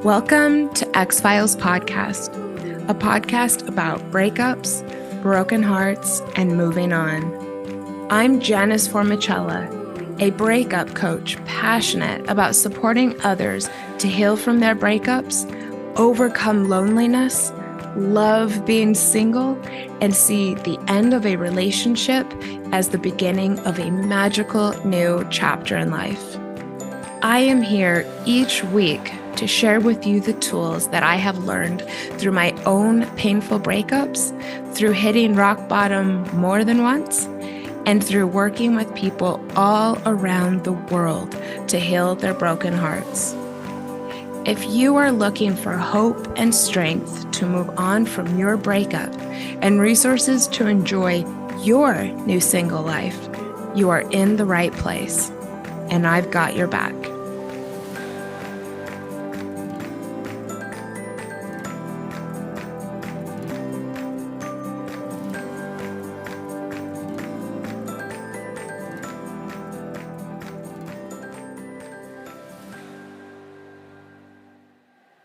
Welcome to X-Files Podcast, a podcast about breakups, broken hearts, and moving on. I'm Janice Formicella, a breakup coach passionate about supporting others to heal from their breakups, overcome loneliness, love being single, and see the end of a relationship as the beginning of a magical new chapter in life. I am here each week to share with you the tools that I have learned through my own painful breakups, through hitting rock bottom more than once, and through working with people all around the world to heal their broken hearts. If you are looking for hope and strength to move on from your breakup and resources to enjoy your new single life, you are in the right place, and I've got your back.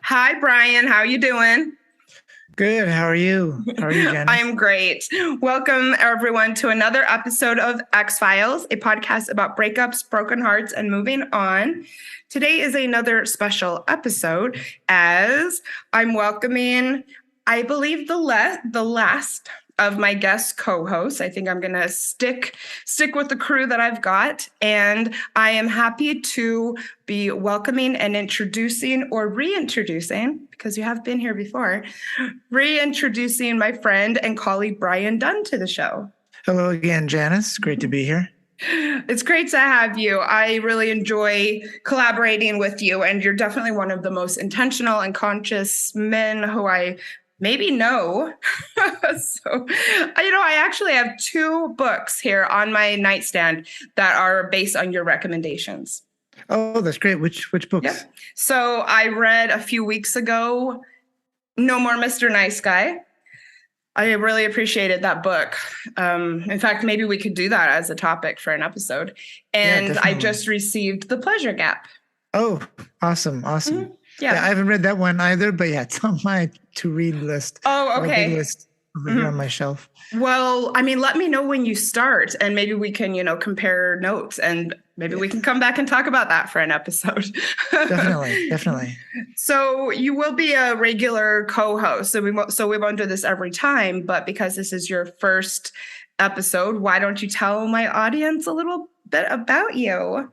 Hi, Brian. How you doing? Good. How are you? How are you, Janice? I'm great. Welcome, everyone, to another episode of X-Files, a podcast about breakups, broken hearts, and moving on. Today is another special episode as I'm welcoming, I believe, the last of my guest co-hosts. I think I'm going to stick with the crew that I've got. And I am happy to be welcoming and introducing or reintroducing, because you have been here before, reintroducing my friend and colleague Brian Dunn to the show. Hello again, Janice. Great to be here. It's great to have you. I really enjoy collaborating with you, and you're definitely one of the most intentional and conscious men who I maybe know. So, I actually have 2 books here on my nightstand that are based on your recommendations. Oh, that's great. Which books? Yep. So I read a few weeks ago, No More Mr. Nice Guy. I really appreciated that book. In fact, maybe we could do that as a topic for an episode. And I just received The Pleasure Gap. Oh, awesome. Mm-hmm. Yeah, I haven't read that one either, but yeah, it's on my to-read list. Oh, okay. Big list over here on my shelf. Well, let me know when you start, and maybe we can, compare notes, and maybe we can come back and talk about that for an episode. Definitely. So you will be a regular co-host. So we won't do this every time, but because this is your first episode, why don't you tell my audience a little bit about you?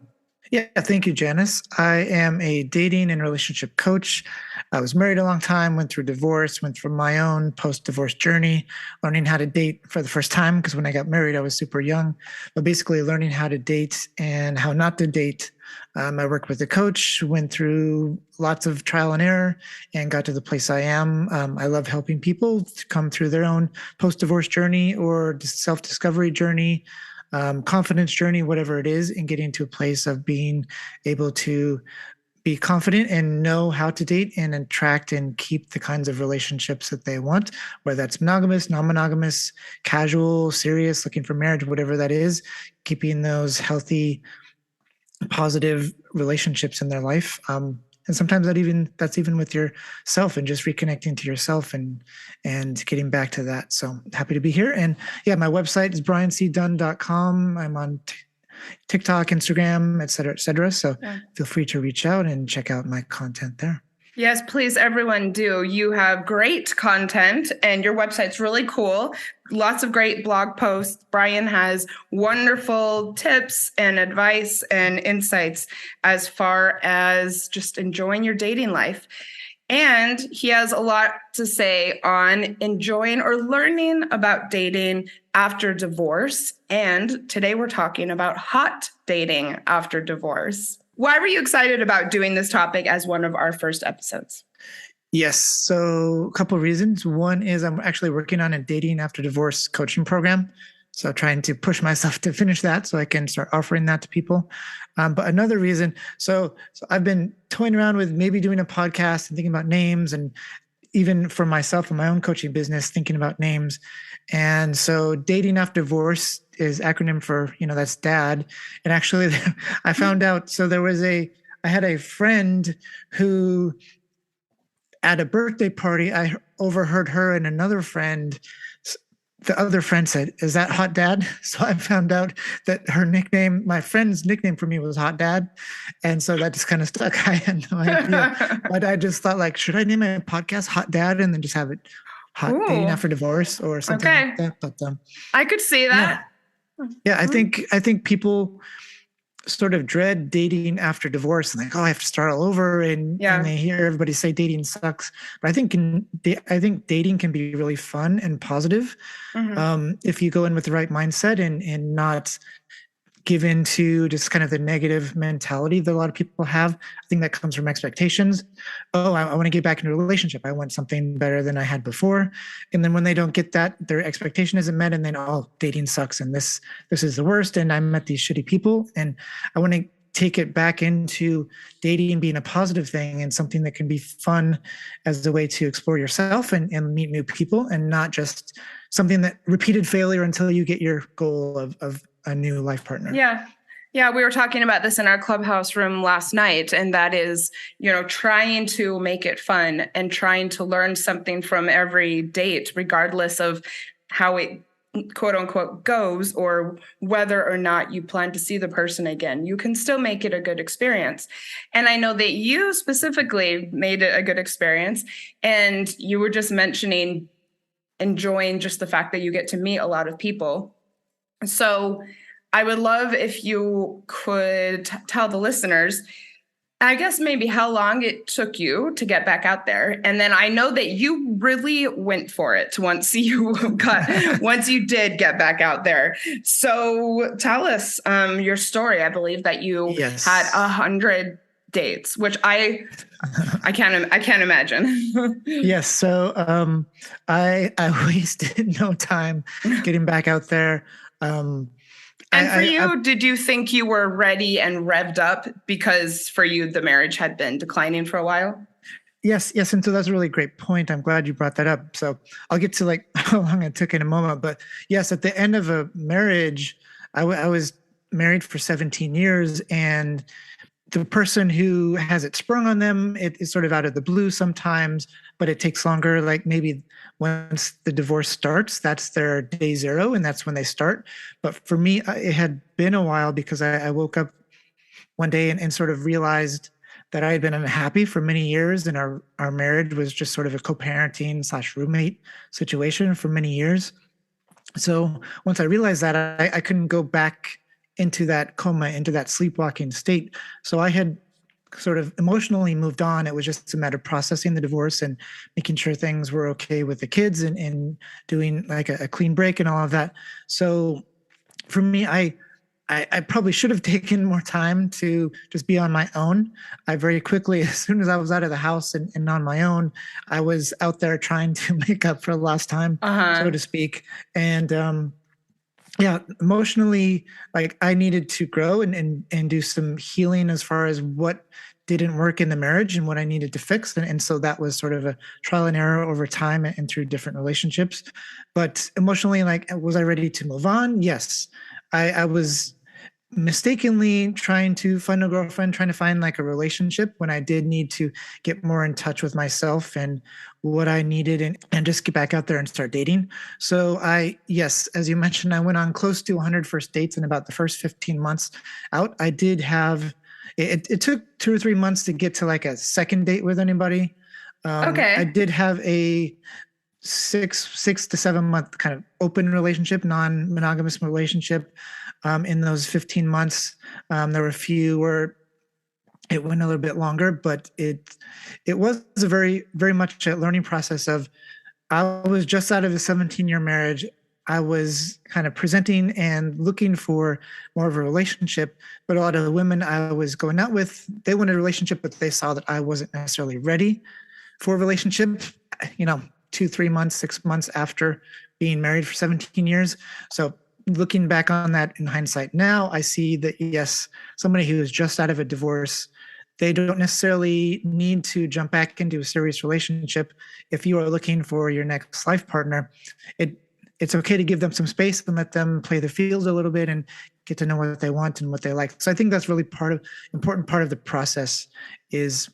Yeah, thank you, Janice. I am a dating and relationship coach. I was married a long time, went through divorce, went through my own post-divorce journey, learning how to date for the first time, because when I got married, I was super young, but basically learning how to date and how not to date. I worked with a coach, went through lots of trial and error, and got to the place I am. I love helping people to come through their own post-divorce journey or self-discovery journey, confidence journey, whatever it is, and getting to a place of being able to be confident and know how to date and attract and keep the kinds of relationships that they want, whether that's monogamous, non-monogamous, casual, serious, looking for marriage, whatever that is, keeping those healthy, positive relationships in their life. And sometimes that's even with yourself and just reconnecting to yourself and getting back to that. So happy to be here. And yeah, my website is briancdunn.com. I'm on TikTok, Instagram, et cetera, et cetera. So feel free to reach out and check out my content there. Yes, please, everyone do. You have great content and your website's really cool. Lots of great blog posts. Brian has wonderful tips and advice and insights as far as just enjoying your dating life. And he has a lot to say on enjoying or learning about dating after divorce. And today we're talking about hot dating after divorce. Why were you excited about doing this topic as one of our first episodes? Yes. So a couple of reasons. One is I'm actually working on a dating after divorce coaching program. So trying to push myself to finish that so I can start offering that to people. But another reason, so I've been toying around with maybe doing a podcast and thinking about names, and even for myself in my own coaching business, thinking about names. And so dating after divorce is acronym for, that's dad. And actually I found out, so I had a friend who at a birthday party, I overheard her and another friend. The other friend said, "Is that Hot Dad?" So I found out that her nickname, my friend's nickname for me was Hot Dad. And so that just kind of stuck. I had no idea. But I just thought, like, should I name my podcast Hot Dad and then just have it Hot Dating Ooh, After Divorce or something okay. like that? But I could see that. yeah, I think people sort of dread dating after divorce and like, oh, I have to start all over, and they hear everybody say dating sucks. But I think dating can be really fun and positive if you go in with the right mindset and not give into just kind of the negative mentality that a lot of people have. I think that comes from expectations. Oh, I want to get back into a relationship. I want something better than I had before. And then when they don't get that, their expectation isn't met. And then, oh, dating sucks. And this is the worst. And I met these shitty people. And I want to take it back into dating being a positive thing and something that can be fun as a way to explore yourself and meet new people, and not just something that repeated failure until you get your goal of a new life partner. Yeah, we were talking about this in our clubhouse room last night, and that is, trying to make it fun and trying to learn something from every date, regardless of how it quote unquote goes or whether or not you plan to see the person again. You can still make it a good experience. And I know that you specifically made it a good experience, and you were just mentioning enjoying just the fact that you get to meet a lot of people. So I would love if you could tell the listeners, I guess maybe how long it took you to get back out there. And then I know that you really went for it once you did get back out there. So tell us your story. I believe that you had 100 dates, which I can't imagine. Yes. So I wasted no time getting back out there. And for you, did you think you were ready and revved up because for you, the marriage had been declining for a while? Yes. And so that's a really great point. I'm glad you brought that up. So I'll get to like how long it took in a moment. But yes, at the end of a marriage, I was married for 17 years, and the person who has it sprung on them, it is sort of out of the blue sometimes, but it takes longer. Like maybe once the divorce starts, that's their day zero, and that's when they start. But for me, it had been a while because I woke up one day and sort of realized that I had been unhappy for many years, and our marriage was just sort of a co-parenting / roommate situation for many years. So once I realized that, I couldn't go back into that coma, into that sleepwalking state. So I had sort of emotionally moved on. It was just a matter of processing the divorce and making sure things were okay with the kids and doing like a clean break and all of that. So for me, I probably should have taken more time to just be on my own. I very quickly, as soon as I was out of the house and on my own, I was out there trying to make up for lost time, so to speak. And emotionally, like I needed to grow and do some healing as far as what didn't work in the marriage and what I needed to fix. And so that was sort of a trial and error over time and through different relationships. But emotionally, like, was I ready to move on? Yes. I was mistakenly trying to find a girlfriend, trying to find like a relationship when I did need to get more in touch with myself and what I needed and just get back out there and start dating. So yes, as you mentioned, I went on close to 100 first dates in about the first 15 months out. I did have, it took 2 or 3 months to get to like a second date with anybody. I did have a 6 to 7 month kind of open relationship, non-monogamous relationship. In those 15 months, there were a few where it went a little bit longer, but it was a very, very much a learning process of, I was just out of a 17-year marriage. I was kind of presenting and looking for more of a relationship, but a lot of the women I was going out with, they wanted a relationship, but they saw that I wasn't necessarily ready for a relationship, 2, 3 months, 6 months after being married for 17 years. So looking back on that in hindsight now, I see that, yes, somebody who is just out of a divorce, they don't necessarily need to jump back into a serious relationship. If you are looking for your next life partner, it's okay to give them some space and let them play the field a little bit and get to know what they want and what they like. So I think that's really important part of the process is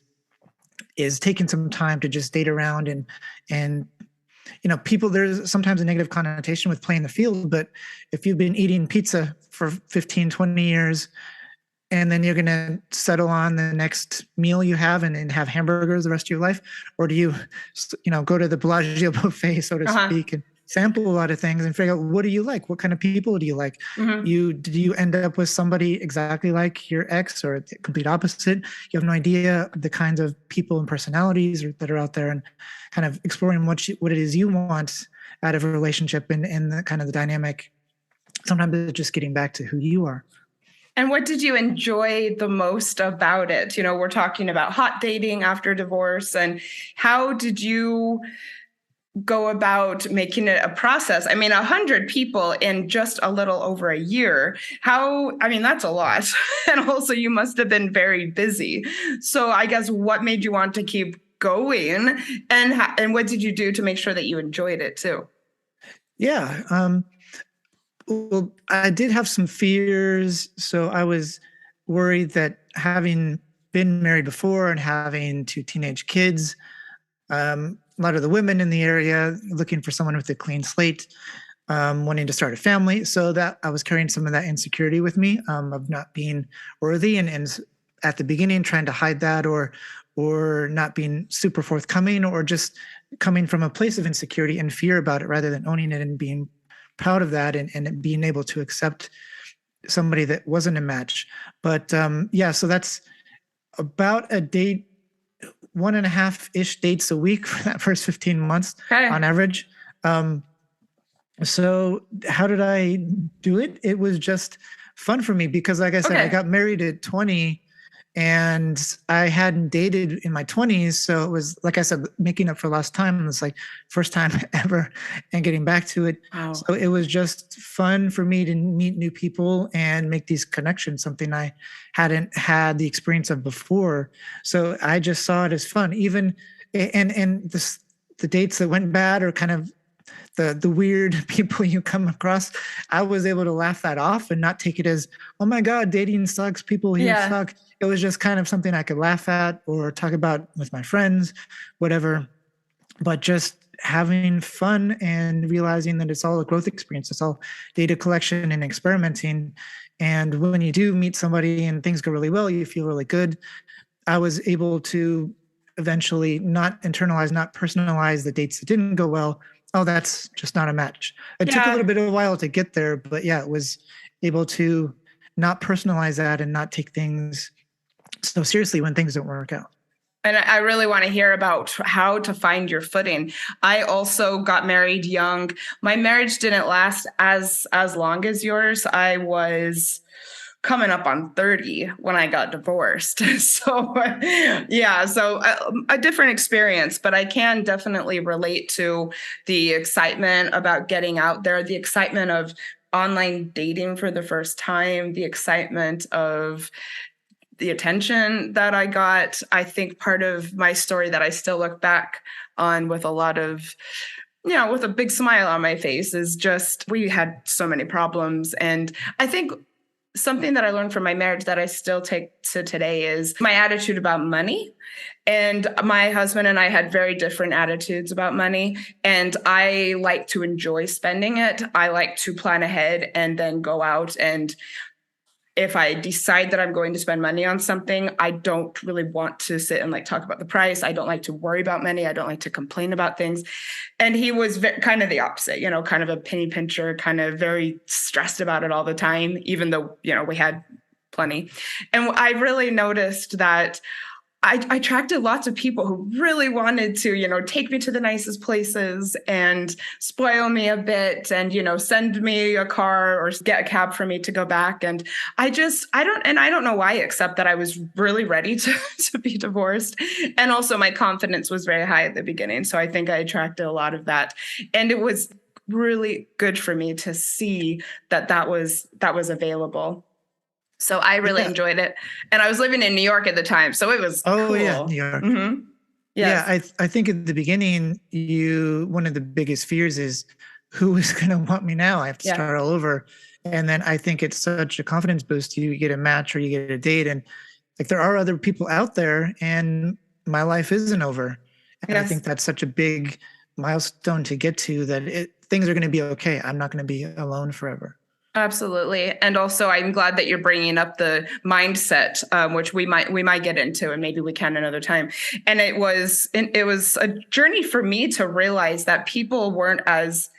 is taking some time to just date around and people, there's sometimes a negative connotation with playing the field, but if you've been eating pizza for 15, 20 years, and then you're going to settle on the next meal you have and have hamburgers the rest of your life, or do you, go to the Bellagio buffet, so to speak, and sample a lot of things and figure out, what do you like? What kind of people do you like? Do you end up with somebody exactly like your ex or the complete opposite? You have no idea the kinds of people and personalities that are out there, and kind of exploring what it is you want out of a relationship, and the kind of the dynamic. Sometimes it's just getting back to who you are. And what did you enjoy the most about it? We're talking about hot dating after divorce, and how did you go about making it a process? 100 people in just a little over a year. That's a lot. And also you must have been very busy. So I guess what made you want to keep going, and what did you do to make sure that you enjoyed it too? Yeah. Well, I did have some fears. So I was worried that, having been married before and having 2 teenage kids, a lot of the women in the area looking for someone with a clean slate, wanting to start a family. So that I was carrying some of that insecurity with me, of not being worthy, and at the beginning trying to hide that, or not being super forthcoming, or just coming from a place of insecurity and fear about it, rather than owning it and being proud of that, and being able to accept somebody that wasn't a match. But so that's about a date, 1.5-ish dates a week for that first 15 months on average. So how did I do it? It was just fun for me because, like I said, I got married at 20 and I hadn't dated in my 20s. So it was, like I said, making up for lost time. It was like first time ever and getting back to it. Wow. So it was just fun for me to meet new people and make these connections, something I hadn't had the experience of before. So I just saw it as fun. Even, and the dates that went bad, or kind of the weird people you come across, I was able to laugh that off and not take it as, oh my God, dating sucks, people here suck. It was just kind of something I could laugh at or talk about with my friends, whatever. But just having fun and realizing that it's all a growth experience. It's all data collection and experimenting. And when you do meet somebody and things go really well, you feel really good. I was able to eventually not internalize, not personalize the dates that didn't go well. Oh, that's just not a match. It took a little bit of a while to get there, but it was able to not personalize that and not take things so seriously when things don't work out. And I really want to hear about how to find your footing. I also got married young. My marriage didn't last as long as yours. I was coming up on 30 when I got divorced. So a different experience, but I can definitely relate to the excitement about getting out there, the excitement of online dating for the first time, the excitement of the attention that I got. I think part of my story that I still look back on with a lot of, with a big smile on my face, is just, we had so many problems. And I think something that I learned from my marriage that I still take to today is my attitude about money. And my husband and I had very different attitudes about money. And I like to enjoy spending it. I like to plan ahead and then go out, and if I decide that I'm going to spend money on something, I don't really want to sit and talk about the price. I don't like to worry about money. I don't like to complain about things. And he was kind of the opposite, kind of a penny pincher, kind of very stressed about it all the time, even though, we had plenty. And I really noticed that I attracted lots of people who really wanted to, take me to the nicest places and spoil me a bit and, send me a car or get a cab for me to go back. And I don't know why, except that I was really ready to be divorced. And also my confidence was very high at the beginning. So I think I attracted a lot of that. And it was really good for me to see that was available. So I really enjoyed it. And I was living in New York at the time, so it was cool. Oh, yeah, New York. Mm-hmm. Yes. Yeah, I think at the beginning, one of the biggest fears is, who is going to want me now? I have to start all over. And then I think it's such a confidence boost. You get a match or you get a date, and there are other people out there, and my life isn't over. And I Yes. think that's such a big milestone to get to, that things are going to be okay. I'm not going to be alone forever. Absolutely. And also I'm glad that you're bringing up the mindset, which we might get into, and maybe we can another time. And it was a journey for me to realize that people weren't as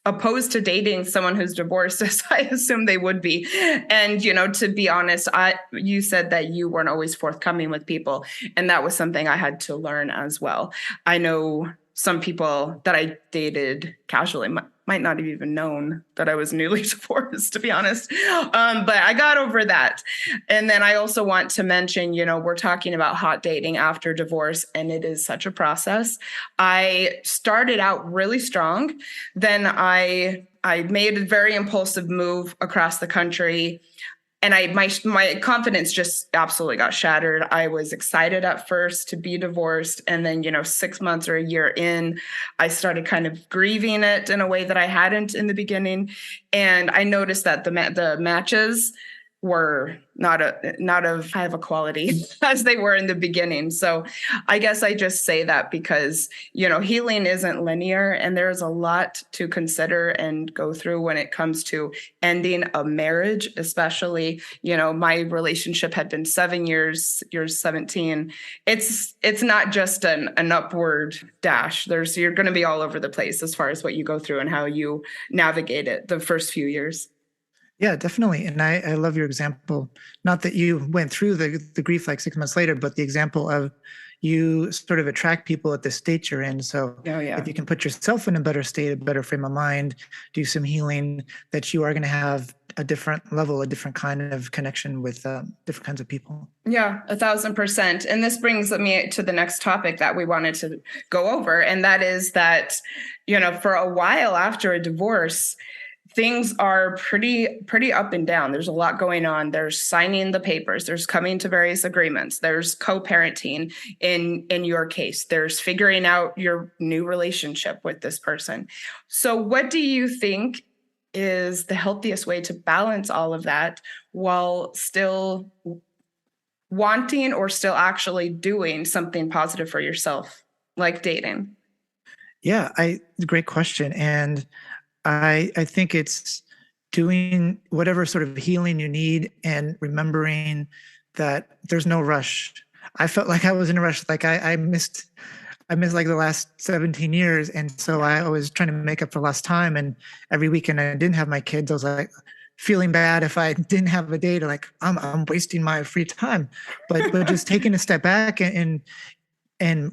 opposed to dating someone who's divorced as I assume they would be. And, to be honest, you said that you weren't always forthcoming with people. And that was something I had to learn as well. I know some people that I dated casually might not have even known that I was newly divorced, to be honest. But I got over that. And then I also want to mention, we're talking about hot dating after divorce, and it is such a process. I started out really strong. Then I made a very impulsive move across the country. And my confidence just absolutely got shattered. I was excited at first to be divorced. And then, 6 months or a year in, I started kind of grieving it in a way that I hadn't in the beginning. And I noticed that the matches were not of high of a quality as they were in the beginning. So I guess I just say that because, healing isn't linear, and there's a lot to consider and go through when it comes to ending a marriage, especially, my relationship had been 7 years, you're 17. It's not just an upward dash. You're going to be all over the place as far as what you go through and how you navigate it the first few years. Yeah, definitely. And I love your example. Not that you went through the grief like 6 months later, but the example of you sort of attract people at the state you're in. So if you can put yourself in a better state, a better frame of mind, do some healing, that you are going to have a different level, a different kind of connection with different kinds of people. Yeah, 1,000%. And this brings me to the next topic that we wanted to go over. And that is that, for a while after a divorce, things are pretty up and down. There's a lot going on. There's signing the papers. There's coming to various agreements. There's co-parenting in your case. There's figuring out your new relationship with this person. So what do you think is the healthiest way to balance all of that while still wanting or still actually doing something positive for yourself, like dating? Yeah, great question. And I think it's doing whatever sort of healing you need and remembering that there's no rush. I felt like I was in a rush. Like I missed like the last 17 years. And so I was trying to make up for lost time. And every weekend I didn't have my kids. I was like feeling bad if I didn't have a date, like I'm wasting my free time. But just taking a step back and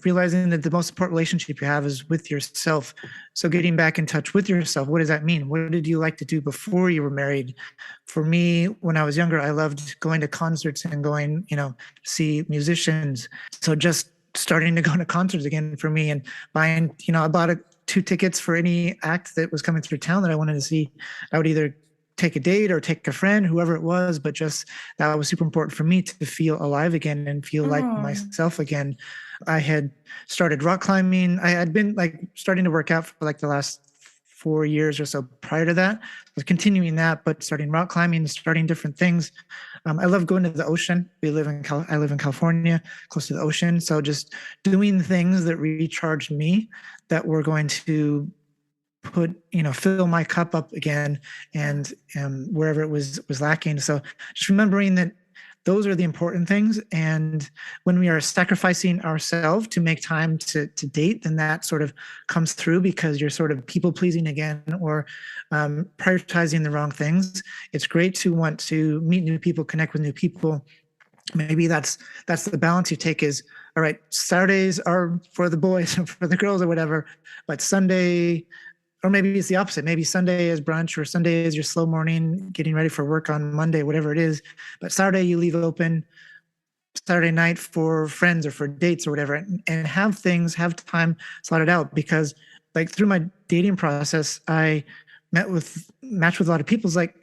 realizing that the most important relationship you have is with yourself. So getting back in touch with yourself, what does that mean? What did you like to do before you were married? For me, when I was younger, I loved going to concerts and going, see musicians. So just starting to go to concerts again for me, and buying, I bought 2 tickets for any act that was coming through town that I wanted to see. I would either take a date or take a friend, whoever it was, but just that was super important for me to feel alive again and feel like myself again. I had started rock climbing. I had been like starting to work out for like the last 4 years or so prior to that. I was continuing that, but starting rock climbing, starting different things. I love going to the ocean. I live in California, close to the ocean. So just doing things that recharged me, that were going to fill my cup up again, and wherever it was lacking. So just remembering that those are the important things. And when we are sacrificing ourselves to make time to date, then that sort of comes through, because you're sort of people pleasing again, or prioritizing the wrong things. It's great to want to meet new people, connect with new people. Maybe that's the balance you take is, all right, Saturdays are for the boys or for the girls or whatever, but Sunday, or maybe it's the opposite. Maybe Sunday is brunch, or Sunday is your slow morning, getting ready for work on Monday, whatever it is. But Saturday you leave open, Saturday night for friends or for dates or whatever, and have time slotted out. Because like through my dating process, I matched with a lot of people. It's like,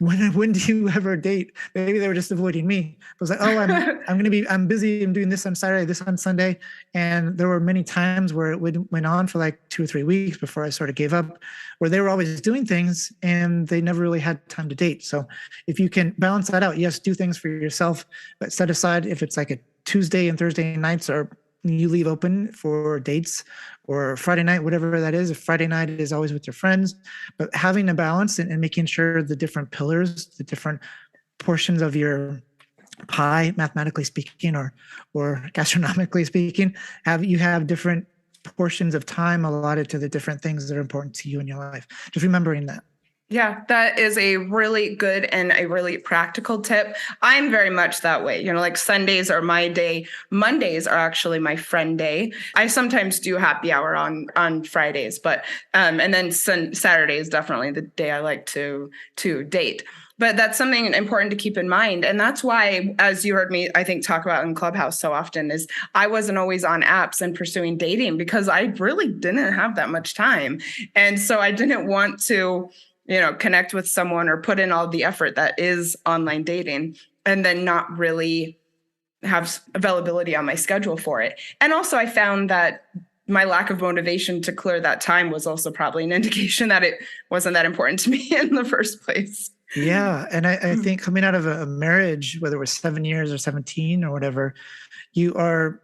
when do you ever date? Maybe they were just avoiding me. I was like, oh, I'm busy. I'm doing this on Saturday, this on Sunday. And there were many times where it went on for like 2 or 3 weeks before I sort of gave up, where they were always doing things and they never really had time to date. So if you can balance that out, yes, do things for yourself, but set aside, if it's like a Tuesday and Thursday nights are you leave open for dates, or Friday night, whatever that is. If Friday night is always with your friends, but having a balance and making sure the different pillars, the different portions of your pie, mathematically speaking, or gastronomically speaking, have different portions of time allotted to the different things that are important to you in your life. Just remembering that. Yeah, that is a really good and a really practical tip. I'm very much that way. Like Sundays are my day. Mondays are actually my friend day. I sometimes do happy hour on Fridays, but and then Saturday is definitely the day I like to date. But that's something important to keep in mind. And that's why, as you heard me, I think, talk about in Clubhouse so often, is I wasn't always on apps and pursuing dating because I really didn't have that much time. And so I didn't want to connect with someone or put in all the effort that is online dating and then not really have availability on my schedule for it. And also I found that my lack of motivation to clear that time was also probably an indication that it wasn't that important to me in the first place. Yeah. And I think coming out of a marriage, whether it was 7 years or 17 or whatever, you are,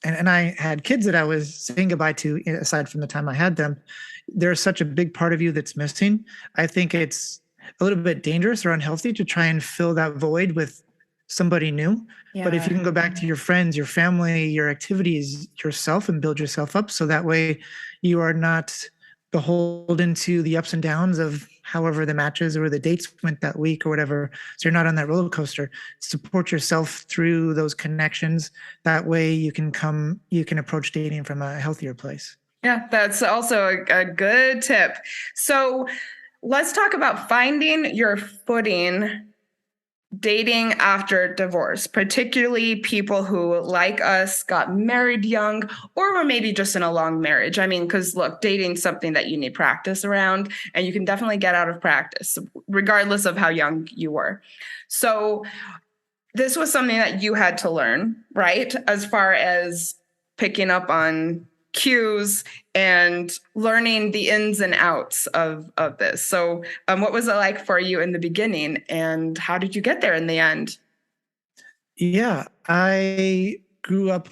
and I had kids that I was saying goodbye to aside from the time I had them. There's such a big part of you that's missing. I think it's a little bit dangerous or unhealthy to try and fill that void with somebody new. Yeah. But if you can go back to your friends, your family, your activities, yourself, and build yourself up, so that way you are not beholden to the ups and downs of however the matches or the dates went that week or whatever. So you're not on that roller coaster. Support yourself through those connections. That way you can approach dating from a healthier place. Yeah, that's also a good tip. So let's talk about finding your footing dating after divorce, particularly people who, like us, got married young or were maybe just in a long marriage. I mean, because look, dating's something that you need practice around, and you can definitely get out of practice, regardless of how young you were. So this was something that you had to learn, right? As far as picking up on cues and learning the ins and outs of this. So what was it like for you in the beginning, and how did you get there in the end? Yeah, I grew up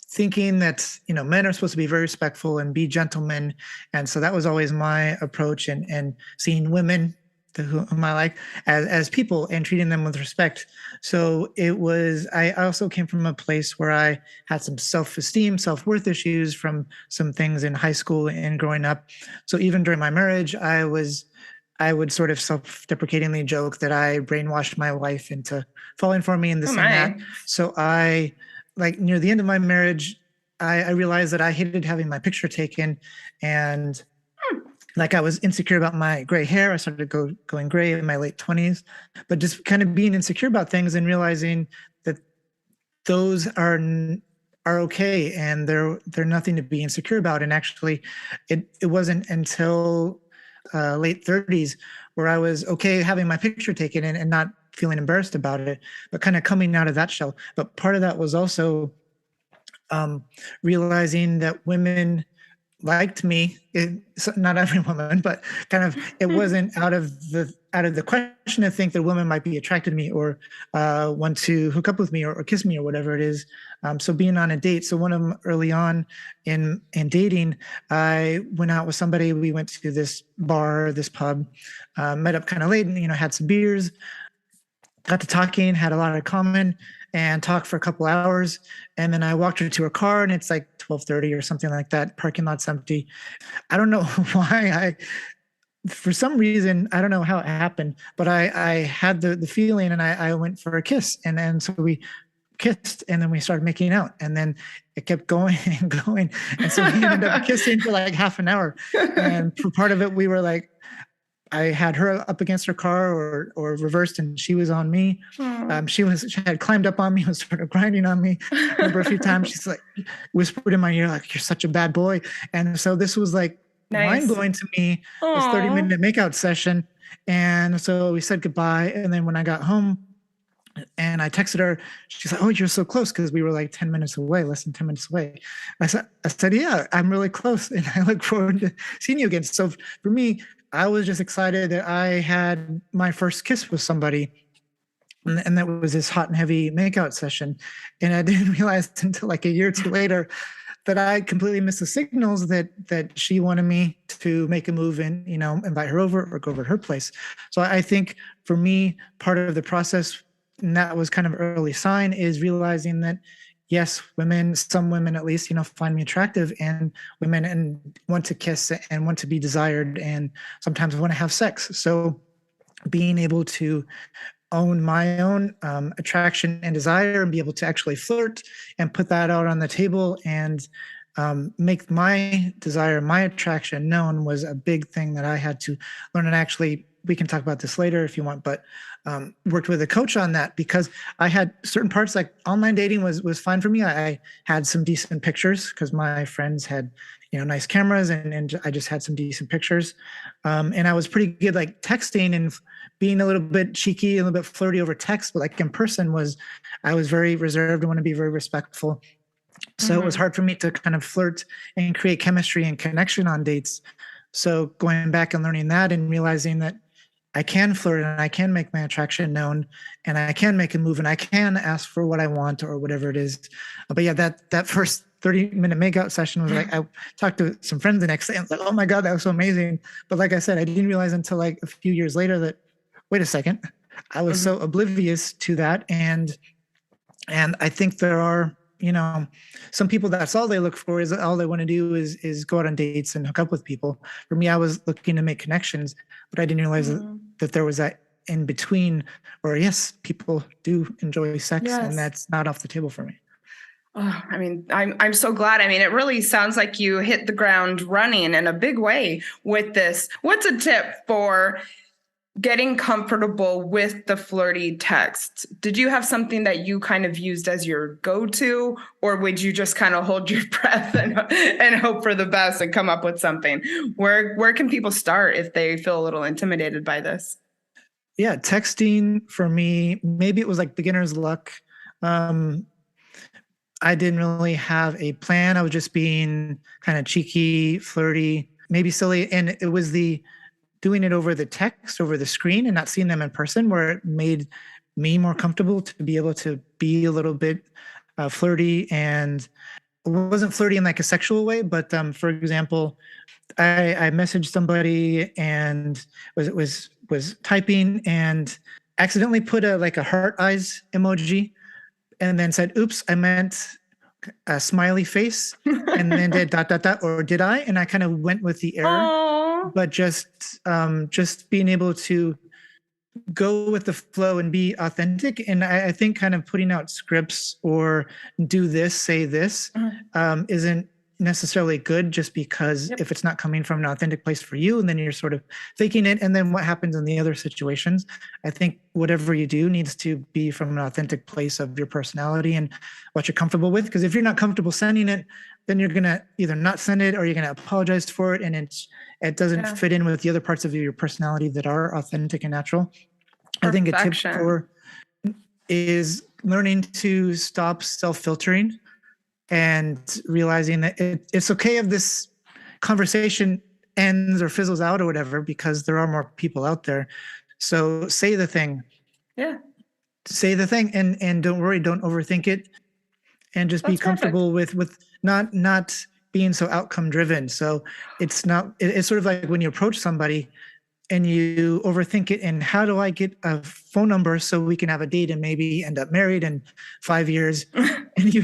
thinking that, men are supposed to be very respectful and be gentlemen. And so that was always my approach, and seeing women whom I like as people and treating them with respect. So I also came from a place where I had some self-esteem, self-worth issues from some things in high school and growing up. So even during my marriage, I would sort of self-deprecatingly joke that I brainwashed my wife into falling for me and this and that. So near the end of my marriage, I realized that I hated having my picture taken, and I was insecure about my gray hair. I started going gray in my late 20s, but just kind of being insecure about things and realizing that those are okay and they're nothing to be insecure about. And actually, it wasn't until late 30s where I was okay having my picture taken and not feeling embarrassed about it, but kind of coming out of that shell. But part of that was also realizing that women liked me. Not every woman, but kind of it wasn't out of the question to think that women might be attracted to me or want to hook up with me or kiss me or whatever it is. So being on a date. So one of them early on in dating, I went out with somebody. We went to this bar, this pub, met up kind of late, and had some beers, got to talking, had a lot in common, and talked for a couple hours. And then I walked her to her car, and it's like 12:30 or something like that. Parking lot's empty. I don't know why for some reason, I don't know how it happened, but I had the feeling, and I went for a kiss. And then so we kissed, and then we started making out, and then it kept going and going. And so we ended up kissing for like half an hour. And for part of it, we were like, I had her up against her car or reversed, and she was on me. She had climbed up on me, was sort of grinding on me. I remember a few times she's like whispered in my ear, like, "You're such a bad boy." And so this was like mind blowing to me, this 30-minute makeout session. And so we said goodbye. And then when I got home and I texted her, she's like, "Oh, you're so close," because we were like 10 minutes away, less than 10 minutes away. I said, "Yeah, I'm really close, and I look forward to seeing you again." So for me, I was just excited that I had my first kiss with somebody. And that was this hot and heavy makeout session. And I didn't realize until like a year or two later that I completely missed the signals that she wanted me to make a move and, invite her over or go over to her place. So I think for me, part of the process, and that was kind of an early sign, is realizing that yes, some women at least, find me attractive, and women and want to kiss and want to be desired and sometimes want to have sex. So being able to own my own attraction and desire and be able to actually flirt and put that out on the table and make my desire, my attraction known was a big thing that I had to learn. And actually, we can talk about this later if you want, but worked with a coach on that, because I had certain parts, like online dating was fine for me. I had some decent pictures because my friends had, nice cameras, and I just had some decent pictures. And I was pretty good, like texting and being a little bit cheeky, a little bit flirty over text, but like in person I was very reserved. I want to be very respectful. So it was hard for me to kind of flirt and create chemistry and connection on dates. So going back and learning that and realizing that I can flirt and I can make my attraction known and I can make a move and I can ask for what I want or whatever it is. But yeah, that first 30-minute makeout session was like, I talked to some friends the next day and I was like, oh my God, that was so amazing. But like I said, I didn't realize until like a few years later that, wait a second, I was so oblivious to that. And I think there are, some people, that's all they look for, is all they want to do is go out on dates and hook up with people. For me, I was looking to make connections, but I didn't realize that there was that in between, or yes, people do enjoy sex, and that's not off the table for me. Oh, I mean, I'm so glad. I mean, it really sounds like you hit the ground running in a big way with this. What's a tip for getting comfortable with the flirty texts? Did you have something that you kind of used as your go-to, or would you just kind of hold your breath and hope for the best and come up with something? Where can people start if they feel a little intimidated by this? Yeah, texting for me, maybe it was like beginner's luck. I didn't really have a plan. I was just being kind of cheeky, flirty, maybe silly. And it was doing it over the text, over the screen, and not seeing them in person, where it made me more comfortable to be able to be a little bit flirty. And it wasn't flirty in like a sexual way, but for example, I messaged somebody and was typing and accidentally put a heart eyes emoji, and then said, oops, I meant a smiley face, and then did ... or did I? And I kind of went with the error. Aww. But just being able to go with the flow and be authentic. And I think kind of putting out scripts or do this, say this, isn't necessarily good, just because if it's not coming from an authentic place for you, and then you're sort of faking it. And then what happens in the other situations? I think whatever you do needs to be from an authentic place of your personality and what you're comfortable with. Because if you're not comfortable sending it, then you're going to either not send it or you're going to apologize for it. And it doesn't fit in with the other parts of your personality that are authentic and natural. I think a tip is learning to stop self-filtering and realizing that it's okay if this conversation ends or fizzles out or whatever, because there are more people out there. So say the thing. Yeah. Say the thing and don't worry, don't overthink it, and just be comfortable with not being so outcome driven. So it's sort of like when you approach somebody and you overthink it, and how do I get a phone number so we can have a date and maybe end up married in 5 years, and they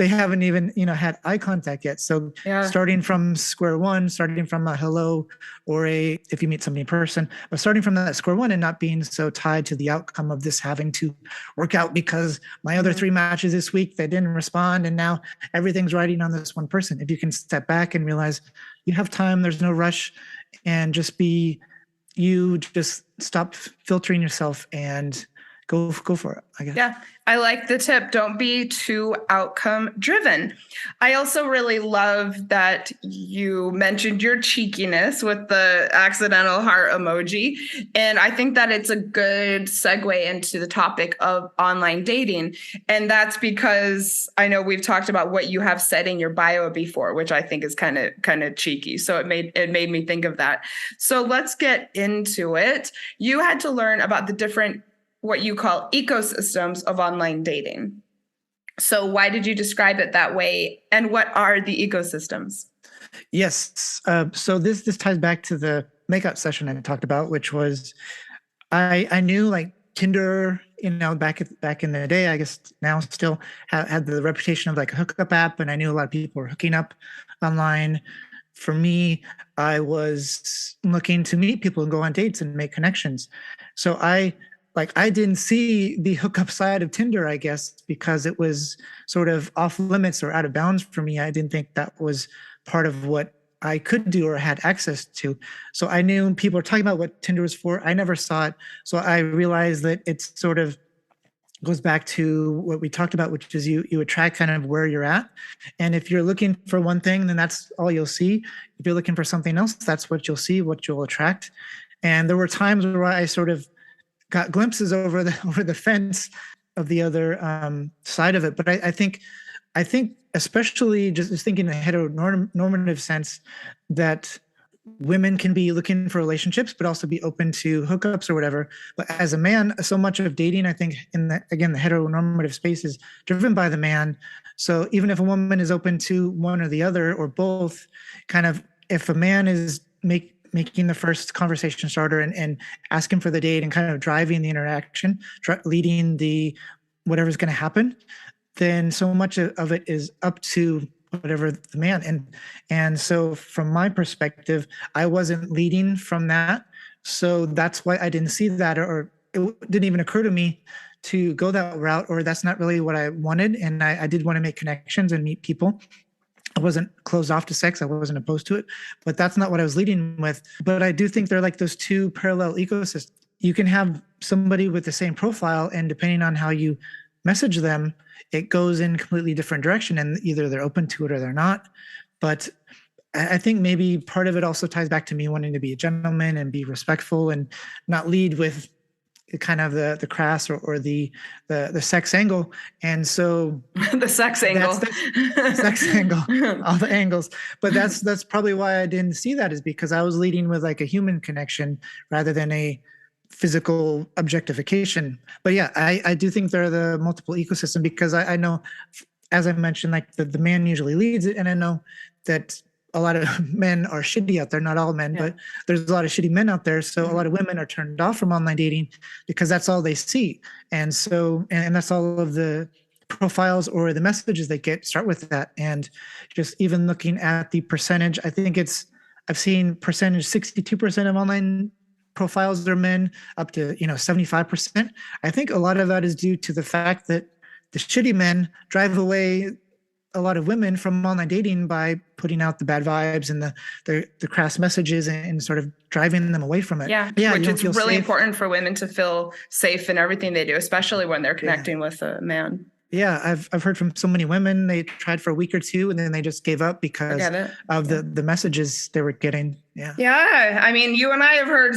haven't even had eye contact yet. So starting from square one, starting from a hello, or if you meet somebody in person, but starting from that square one and not being so tied to the outcome of this having to work out because my other 3 matches this week, they didn't respond, and now everything's riding on this one person. If you can step back and realize you have time, there's no rush, and just be you, just stop filtering yourself and go for it, I guess. Yeah, I like the tip. Don't be too outcome driven. I also really love that you mentioned your cheekiness with the accidental heart emoji. And I think that it's a good segue into the topic of online dating. And that's because I know we've talked about what you have said in your bio before, which I think is kind of cheeky. So it made me think of that. So let's get into it. You had to learn about the different what you call ecosystems of online dating. So why did you describe it that way? And what are the ecosystems? Yes. So this ties back to the makeup session I talked about, which was I knew like Tinder, back in the day, I guess now still had the reputation of like a hookup app, and I knew a lot of people were hooking up online. For me, I was looking to meet people and go on dates and make connections. So I didn't see the hookup side of Tinder, I guess, because it was sort of off limits or out of bounds for me. I didn't think that was part of what I could do or had access to. So I knew people were talking about what Tinder was for. I never saw it. So I realized that it's sort of goes back to what we talked about, which is you attract kind of where you're at. And if you're looking for one thing, then that's all you'll see. If you're looking for something else, that's what you'll see, what you'll attract. And there were times where I sort of got glimpses over the fence of the other side of it. But I think especially just thinking in a heteronormative sense, that women can be looking for relationships, but also be open to hookups or whatever. But as a man, so much of dating, I think, the heteronormative space is driven by the man. So even if a woman is open to one or the other or both, kind of, if a man is making the first conversation starter and asking for the date and kind of driving the interaction, leading the whatever's going to happen, then so much of it is up to whatever the man. And so from my perspective, I wasn't leading from that. So that's why I didn't see that, or it didn't even occur to me to go that route, or that's not really what I wanted. And I did want to make connections and meet people. I wasn't closed off to sex. I wasn't opposed to it, but that's not what I was leading with. But I do think they're like those two parallel ecosystems. You can have somebody with the same profile, and depending on how you message them, it goes in a completely different direction, and either they're open to it or they're not. But I think maybe part of it also ties back to me wanting to be a gentleman and be respectful and not lead with kind of the crass or the sex angle. And so the sex angle, the sex angle, all the angles. But that's probably why I didn't see that, is because I was leading with like a human connection rather than a physical objectification. But yeah, I do think there are the multiple ecosystem, because I know, as I mentioned, like the man usually leads it. And I know that a lot of men are shitty out there, not all men, but there's a lot of shitty men out there. So a lot of women are turned off from online dating because that's all they see. And so, and that's all of the profiles or the messages they get start with that. And just even looking at the percentage, I think I've seen percentage 62% of online profiles are men, up to 75%. I think a lot of that is due to the fact that the shitty men drive away a lot of women from online dating by putting out the bad vibes and the crass messages and sort of driving them away from it. Yeah, which is really important for women to feel safe in everything they do, especially when they're connecting with a man. Yeah, I've heard from so many women, they tried for a week or two and then they just gave up because of the messages they were getting. Yeah. I mean, you and I have heard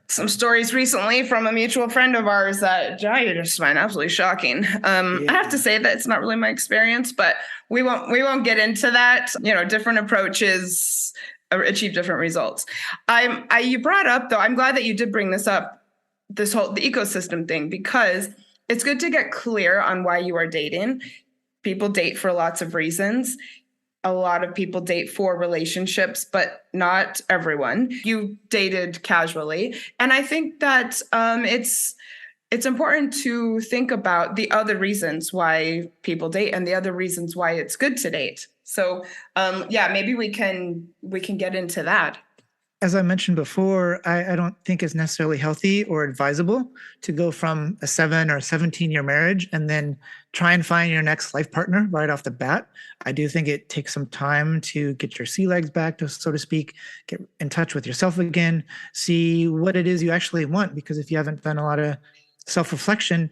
some stories recently from a mutual friend of ours that I just find absolutely shocking. I have to say that it's not really my experience, but we won't get into that. Different approaches achieve different results. You brought up, though, I'm glad that you did bring this up, the ecosystem thing, because it's good to get clear on why you are dating. People date for lots of reasons. A lot of people date for relationships, but not everyone. You dated casually. And I think that it's important to think about the other reasons why people date and the other reasons why it's good to date. So maybe we can get into that. As I mentioned before, I don't think it's necessarily healthy or advisable to go from a 7 or 17-year marriage and then try and find your next life partner right off the bat. I do think it takes some time to get your sea legs back, so to speak, get in touch with yourself again, see what it is you actually want. Because if you haven't done a lot of self-reflection,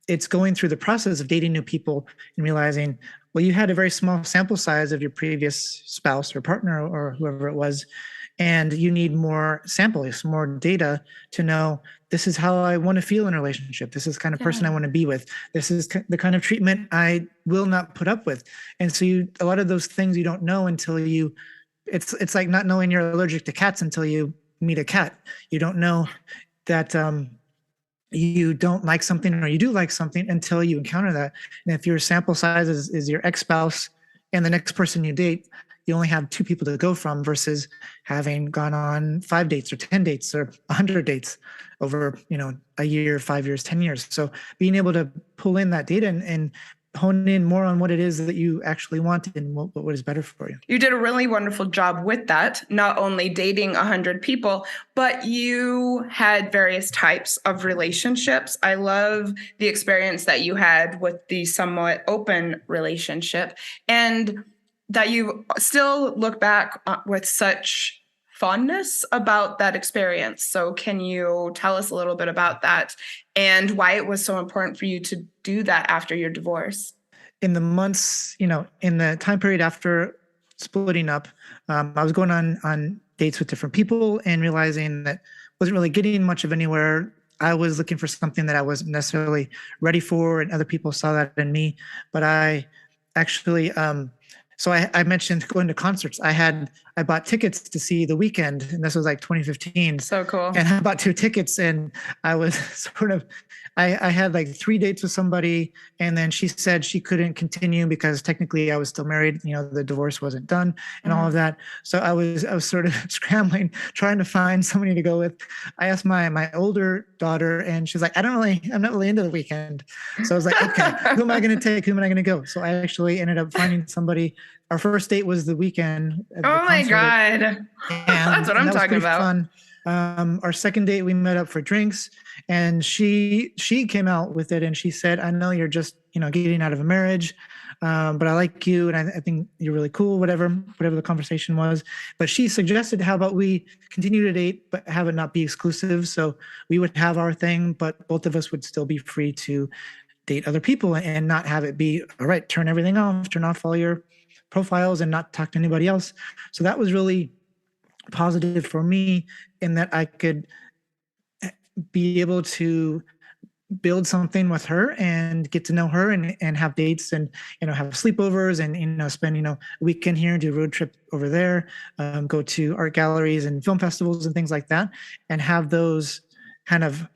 it's going through the process of dating new people and realizing, well, you had a very small sample size of your previous spouse or partner or whoever it was, and you need more samples, more data to know this is how I want to feel in a relationship. This is the kind of person I want to be with. This is the kind of treatment I will not put up with. And so a lot of those things you don't know until it's like not knowing you're allergic to cats until you meet a cat. You don't know that you don't like something or you do like something until you encounter that. And if your sample size is your ex-spouse and the next person you date, you only have 2 people to go from versus having gone on 5 dates or 10 dates or 100 dates over, a year, 5 years, 10 years. So being able to pull in that data and hone in more on what it is that you actually want and what is better for you. You did a really wonderful job with that, not only dating 100 people, but you had various types of relationships. I love the experience that you had with the somewhat open relationship, and that you still look back with such fondness about that experience. So can you tell us a little bit about that and why it was so important for you to do that after your divorce? In the months, in the time period after splitting up, I was going on dates with different people and realizing that wasn't really getting much of anywhere. I was looking for something that I wasn't necessarily ready for, and other people saw that in me. But I actually, so I mentioned going to concerts. I bought tickets to see The Weeknd, and this was like 2015. So cool. And I bought 2 tickets, and I was I had like 3 dates with somebody, and then she said she couldn't continue because technically I was still married. The divorce wasn't done and all of that. So I was sort of scrambling, trying to find somebody to go with. I asked my older daughter, and she's like, I'm not really into The Weeknd. So I was like, okay, who am I going to take? Who am I going to go? So I actually ended up finding somebody. Our first date was The Weeknd. Oh my God. That's what I'm talking about. Fun. Our second date, we met up for drinks, and she came out with it, and she said, I know you're just, getting out of a marriage, but I like you, and I think you're really cool, whatever the conversation was. But she suggested, how about we continue to date, but have it not be exclusive? So we would have our thing, but both of us would still be free to date other people and not have it be, all right, turn everything off, turn off all your profiles and not talk to anybody else. So that was really positive for me, in that I could be able to build something with her and get to know her and have dates and, have sleepovers and, spend, a weekend here and do a road trip over there, go to art galleries and film festivals and things like that, and have those kind of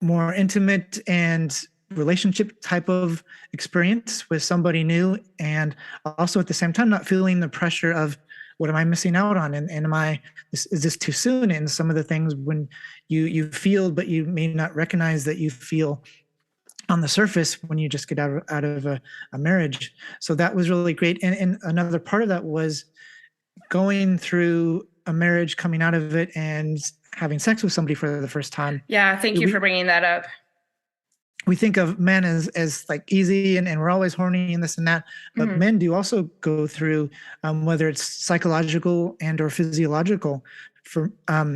more intimate and relationship type of experience with somebody new. And also at the same time, not feeling the pressure of, what am I missing out on? And is this too soon? And some of the things when you feel, but you may not recognize that you feel on the surface when you just get out of a marriage. So that was really great. And another part of that was going through a marriage, coming out of it, and having sex with somebody for the first time. Yeah, thank you for bringing that up. We think of men as like easy and we're always horny and this and that, but men do also go through, whether it's psychological and or physiological, for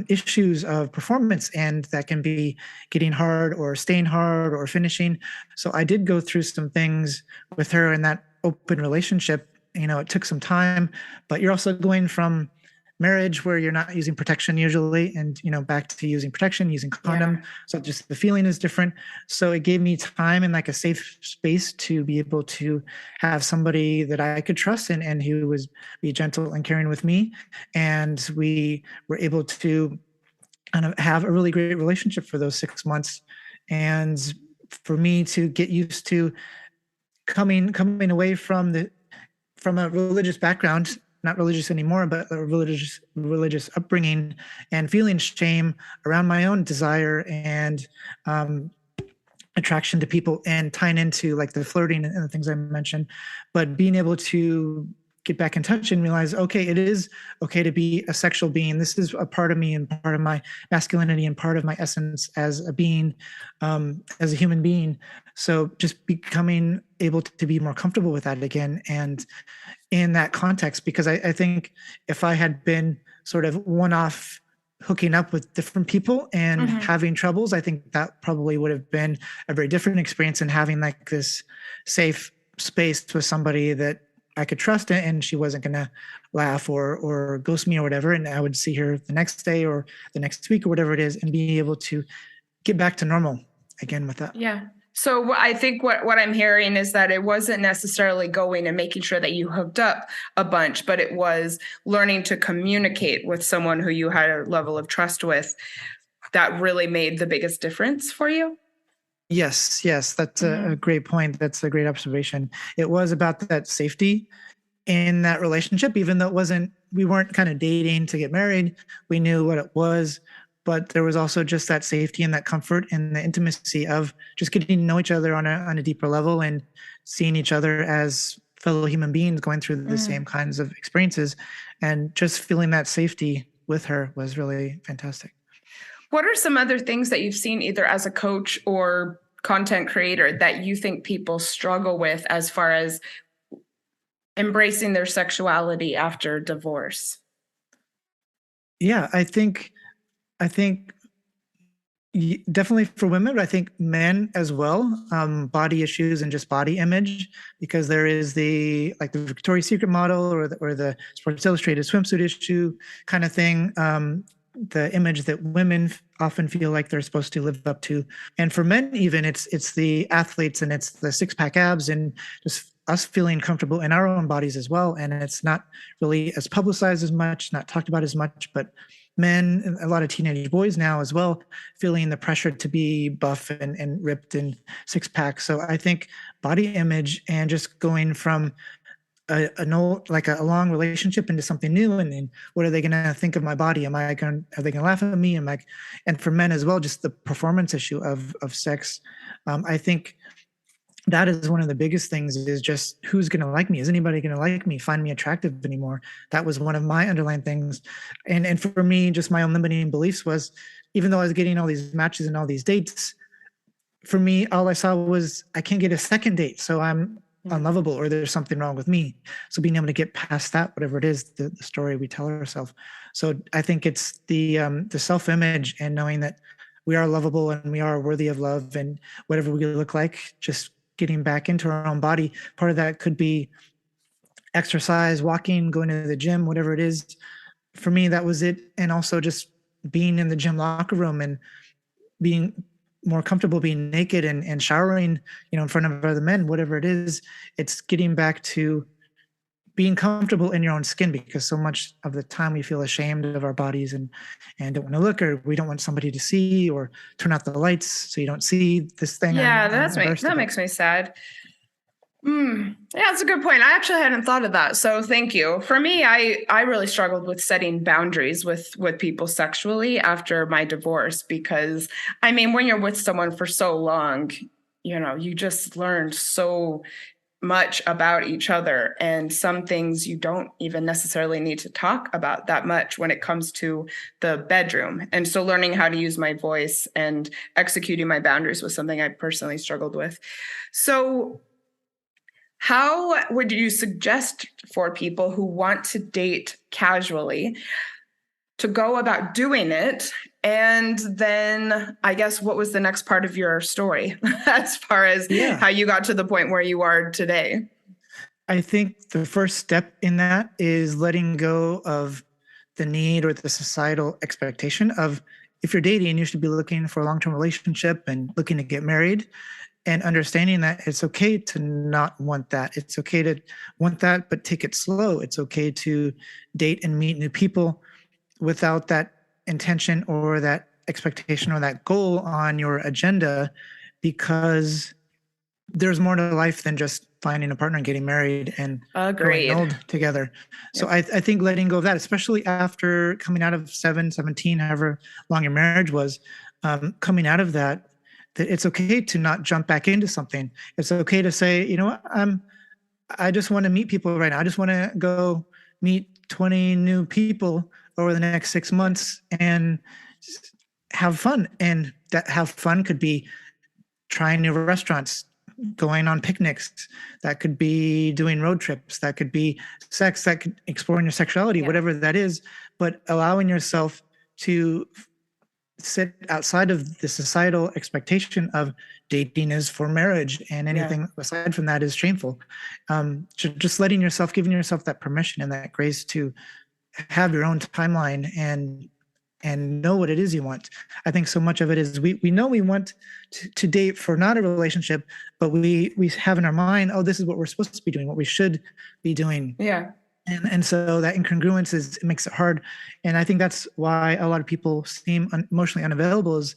issues of performance, and that can be getting hard or staying hard or finishing. So I did go through some things with her in that open relationship. It took some time, but you're also going from marriage where you're not using protection usually, and back to using protection, using condom. Yeah. So just the feeling is different. So it gave me time and like a safe space to be able to have somebody that I could trust and who was be gentle and caring with me. And we were able to kind of have a really great relationship for those 6 months. And for me to get used to coming away from a religious background, not religious anymore, but a religious upbringing, and feeling shame around my own desire and attraction to people, and tying into like the flirting and the things I mentioned, but being able to get back in touch and realize, okay, it is okay to be a sexual being. This is a part of me and part of my masculinity and part of my essence as a being, as a human being. So just becoming able to be more comfortable with that again. And in that context, because I think if I had been sort of one-off hooking up with different people and having troubles, I think that probably would have been a very different experience, and having like this safe space with somebody that I could trust, and she wasn't going to laugh or ghost me or whatever. And I would see her the next day or the next week or whatever it is, and be able to get back to normal again with that. Yeah. So I think what I'm hearing is that it wasn't necessarily going and making sure that you hooked up a bunch, but it was learning to communicate with someone who you had a level of trust with. that really made the biggest difference for you? Yes, that's a great point. That's a great observation. It was about that safety in that relationship, even though we weren't kind of dating to get married. We knew what it was, but there was also just that safety and that comfort and the intimacy of just getting to know each other on a deeper level and seeing each other as fellow human beings going through the same kinds of experiences, and just feeling that safety with her was really fantastic. What are some other things that you've seen either as a coach or content creator that you think people struggle with as far as embracing their sexuality after divorce? Yeah, I think definitely for women, but I think men as well, body issues and just body image, because there is the Victoria's Secret model or the Sports Illustrated swimsuit issue kind of thing. The image that women often feel like they're supposed to live up to, and for men even, it's the athletes and it's the six-pack abs and just us feeling comfortable in our own bodies as well. And it's not really as publicized as much, not talked about as much, but men, a lot of teenage boys now as well, feeling the pressure to be buff and ripped and six-pack. So I think body image and just going from a long relationship into something new, and what are they going to think of my body? Are they going to laugh at me? And for men as well, just the performance issue of sex. I think that is one of the biggest things, is just who's going to like me? Is anybody going to like me, find me attractive anymore? That was one of my underlying things. And for me, just my own limiting beliefs was, even though I was getting all these matches and all these dates, for me, all I saw was I can't get a second date. So I'm unlovable, or there's something wrong with me. So being able to get past that, whatever it is, the story we tell ourselves. So I think it's the self-image and knowing that we are lovable and we are worthy of love, and whatever we look like, just getting back into our own body. Part of that could be exercise, walking, going to the gym, whatever it is. For me, that was it. And also just being in the gym locker room and being more comfortable being naked and showering, in front of other men, whatever it is. It's getting back to being comfortable in your own skin, because so much of the time we feel ashamed of our bodies and don't want to look, or we don't want somebody to see, or turn out the lights so you don't see this thing. Yeah, that makes me sad. Yeah, that's a good point. I actually hadn't thought of that. So thank you. For me, I really struggled with setting boundaries with people sexually after my divorce, because when you're with someone for so long, you just learned so much about each other, and some things you don't even necessarily need to talk about that much when it comes to the bedroom. And so learning how to use my voice and executing my boundaries was something I personally struggled with. So how would you suggest for people who want to date casually to go about doing it? And then I guess, what was the next part of your story as far as how you got to the point where you are today? I think the first step in that is letting go of the need or the societal expectation of, if you're dating, you should be looking for a long-term relationship and looking to get married, and understanding that it's okay to not want that. It's okay to want that, but take it slow. It's okay to date and meet new people without that intention or that expectation or that goal on your agenda, because there's more to life than just finding a partner and getting married and growing old together. So I think letting go of that, especially after coming out of 17, however long your marriage was, coming out of that it's okay to not jump back into something. It's okay to say, you know what, I just want to meet people right now. I just want to go meet 20 new people over the next 6 months and have fun. And that have fun could be trying new restaurants, going on picnics. That could be doing road trips. That could be sex. That could exploring your sexuality, whatever that is. But allowing yourself to sit outside of the societal expectation of dating is for marriage, and anything aside from that is shameful. Just letting yourself, giving yourself that permission and that grace to have your own timeline and know what it is you want. I think so much of it is we know we want to date for not a relationship, but we have in our mind, oh, this is what we're supposed to be doing, what we should be doing. Yeah. And so that incongruence it makes it hard. And I think that's why a lot of people seem emotionally unavailable, is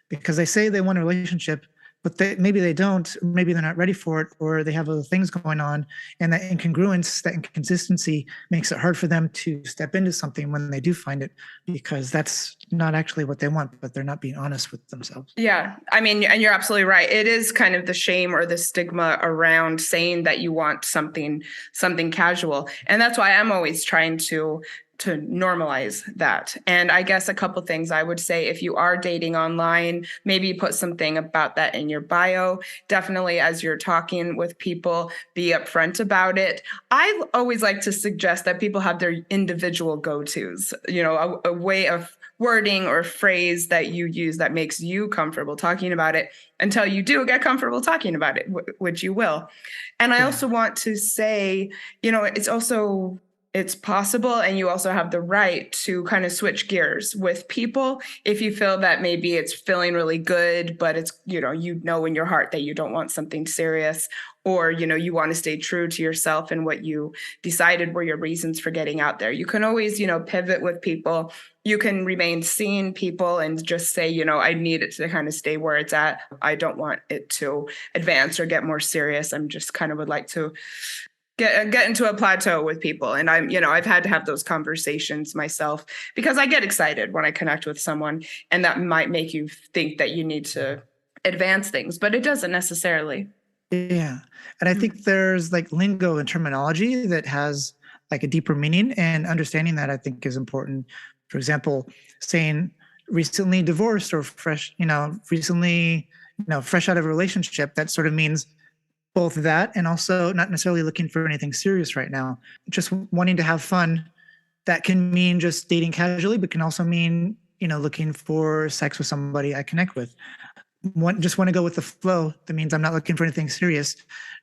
because they say they want a relationship, but maybe they don't, or maybe they're not ready for it, or they have other things going on. And that incongruence, that inconsistency makes it hard for them to step into something when they do find it, because that's not actually what they want, but they're not being honest with themselves. Yeah. I mean, and you're absolutely right. It is kind of the shame or the stigma around saying that you want something casual. And that's why I'm always trying to normalize that. And I guess a couple things I would say, if you are dating online, maybe put something about that in your bio. Definitely, as you're talking with people, be upfront about it. I always like to suggest that people have their individual go-tos, a way of wording or phrase that you use that makes you comfortable talking about it, until you do get comfortable talking about it, which you will. And I also want to say, it's possible, and you also have the right to kind of switch gears with people if you feel that maybe it's feeling really good, but it's, in your heart that you don't want something serious, or, you want to stay true to yourself and what you decided were your reasons for getting out there. You can always, pivot with people. You can remain seeing people and just say, I need it to kind of stay where it's at. I don't want it to advance or get more serious. I'm just kind of would like to get into a plateau with people. And I've had to have those conversations myself, because I get excited when I connect with someone, and that might make you think that you need to advance things, but it doesn't necessarily. Yeah. And I think there's like lingo and terminology that has like a deeper meaning, and understanding that I think is important. For example, saying recently divorced, or fresh, recently, fresh out of a relationship, that sort of means both that, and also not necessarily looking for anything serious right now, just wanting to have fun. That can mean just dating casually, but can also mean, looking for sex with somebody I connect with. Just want to go with the flow. That means I'm not looking for anything serious.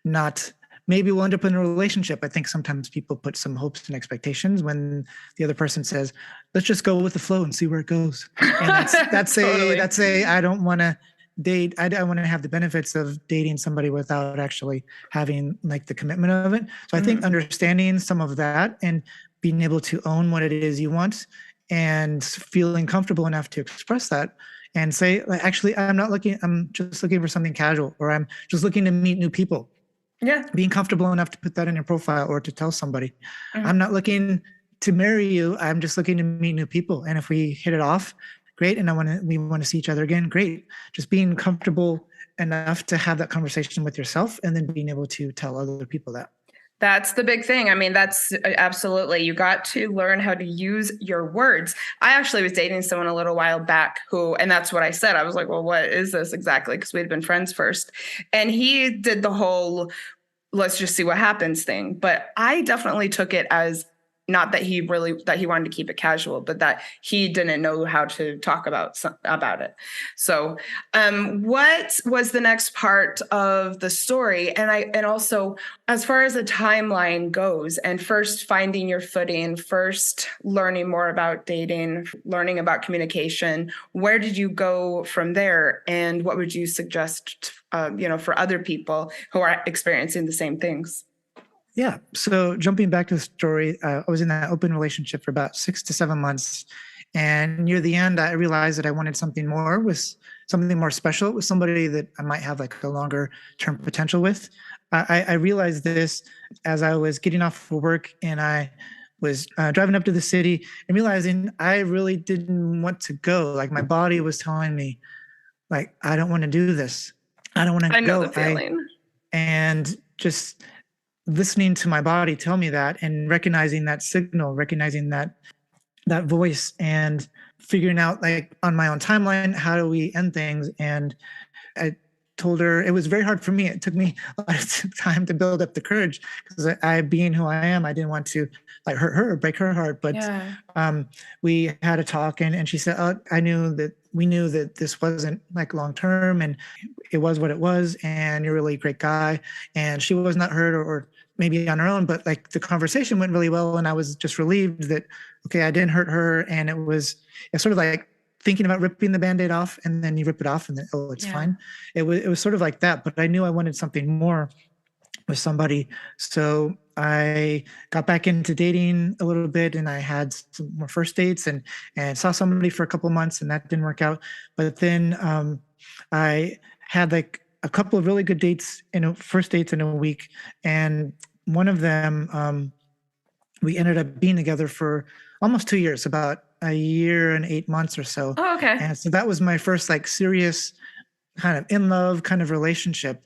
Not maybe we'll end up in a relationship. I think sometimes people put some hopes and expectations when the other person says, let's just go with the flow and see where it goes. And that's totally. I don't want to date. I want to have the benefits of dating somebody without actually having like the commitment of it. So I think understanding some of that, and being able to own what it is you want, and feeling comfortable enough to express that and say, actually, I'm just looking for something casual, or I'm just looking to meet new people. Yeah. Being comfortable enough to put that in your profile, or to tell somebody, I'm not looking to marry you. I'm just looking to meet new people. And if we hit it off, great. And we want to see each other again, great. Just being comfortable enough to have that conversation with yourself, and then being able to tell other people that. That's the big thing. I mean, that's absolutely, you got to learn how to use your words. I actually was dating someone a little while back and that's what I said. I was like, well, what is this exactly? Because we'd been friends first. And he did the whole, let's just see what happens thing. But I definitely took it as not that he wanted to keep it casual, but that he didn't know how to talk about it. So what was the next part of the story? And also, as far as the timeline goes, and first finding your footing, first learning more about dating, learning about communication, where did you go from there? And what would you suggest, for other people who are experiencing the same things? Yeah. So jumping back to the story, I was in that open relationship for about 6 to 7 months. And near the end, I realized that I wanted something more special, with somebody that I might have like a longer term potential with. I realized this as I was getting off of work, and I was driving up to the city, and realizing I really didn't want to go. Like, my body was telling me, like, I don't want to do this. I don't want to go. I know the feeling. And just listening to my body tell me that, and recognizing that signal, recognizing that voice, and figuring out, like, on my own timeline, how do we end things. And I told her, it was very hard for me. It took me a lot of time to build up the courage, because I being who I am, I didn't want to like hurt her or break her heart. But we had a talk, and she said, we knew that this wasn't like long term, and it was what it was, and you're a really great guy. And she was not hurt, or maybe on her own, but like the conversation went really well, and I was just relieved that, okay, I didn't hurt her. And it's sort of like thinking about ripping the Band-Aid off, and then you rip it off, and then, oh, it's fine. It was sort of like that, but I knew I wanted something more with somebody. So I got back into dating a little bit, and I had some more first dates, and saw somebody for a couple of months, and that didn't work out. But then I had like a couple of really good dates first dates in a week, and one of them we ended up being together for almost 2 years, about a year and 8 months or so. Oh, okay. And so that was my first like serious kind of in love kind of relationship.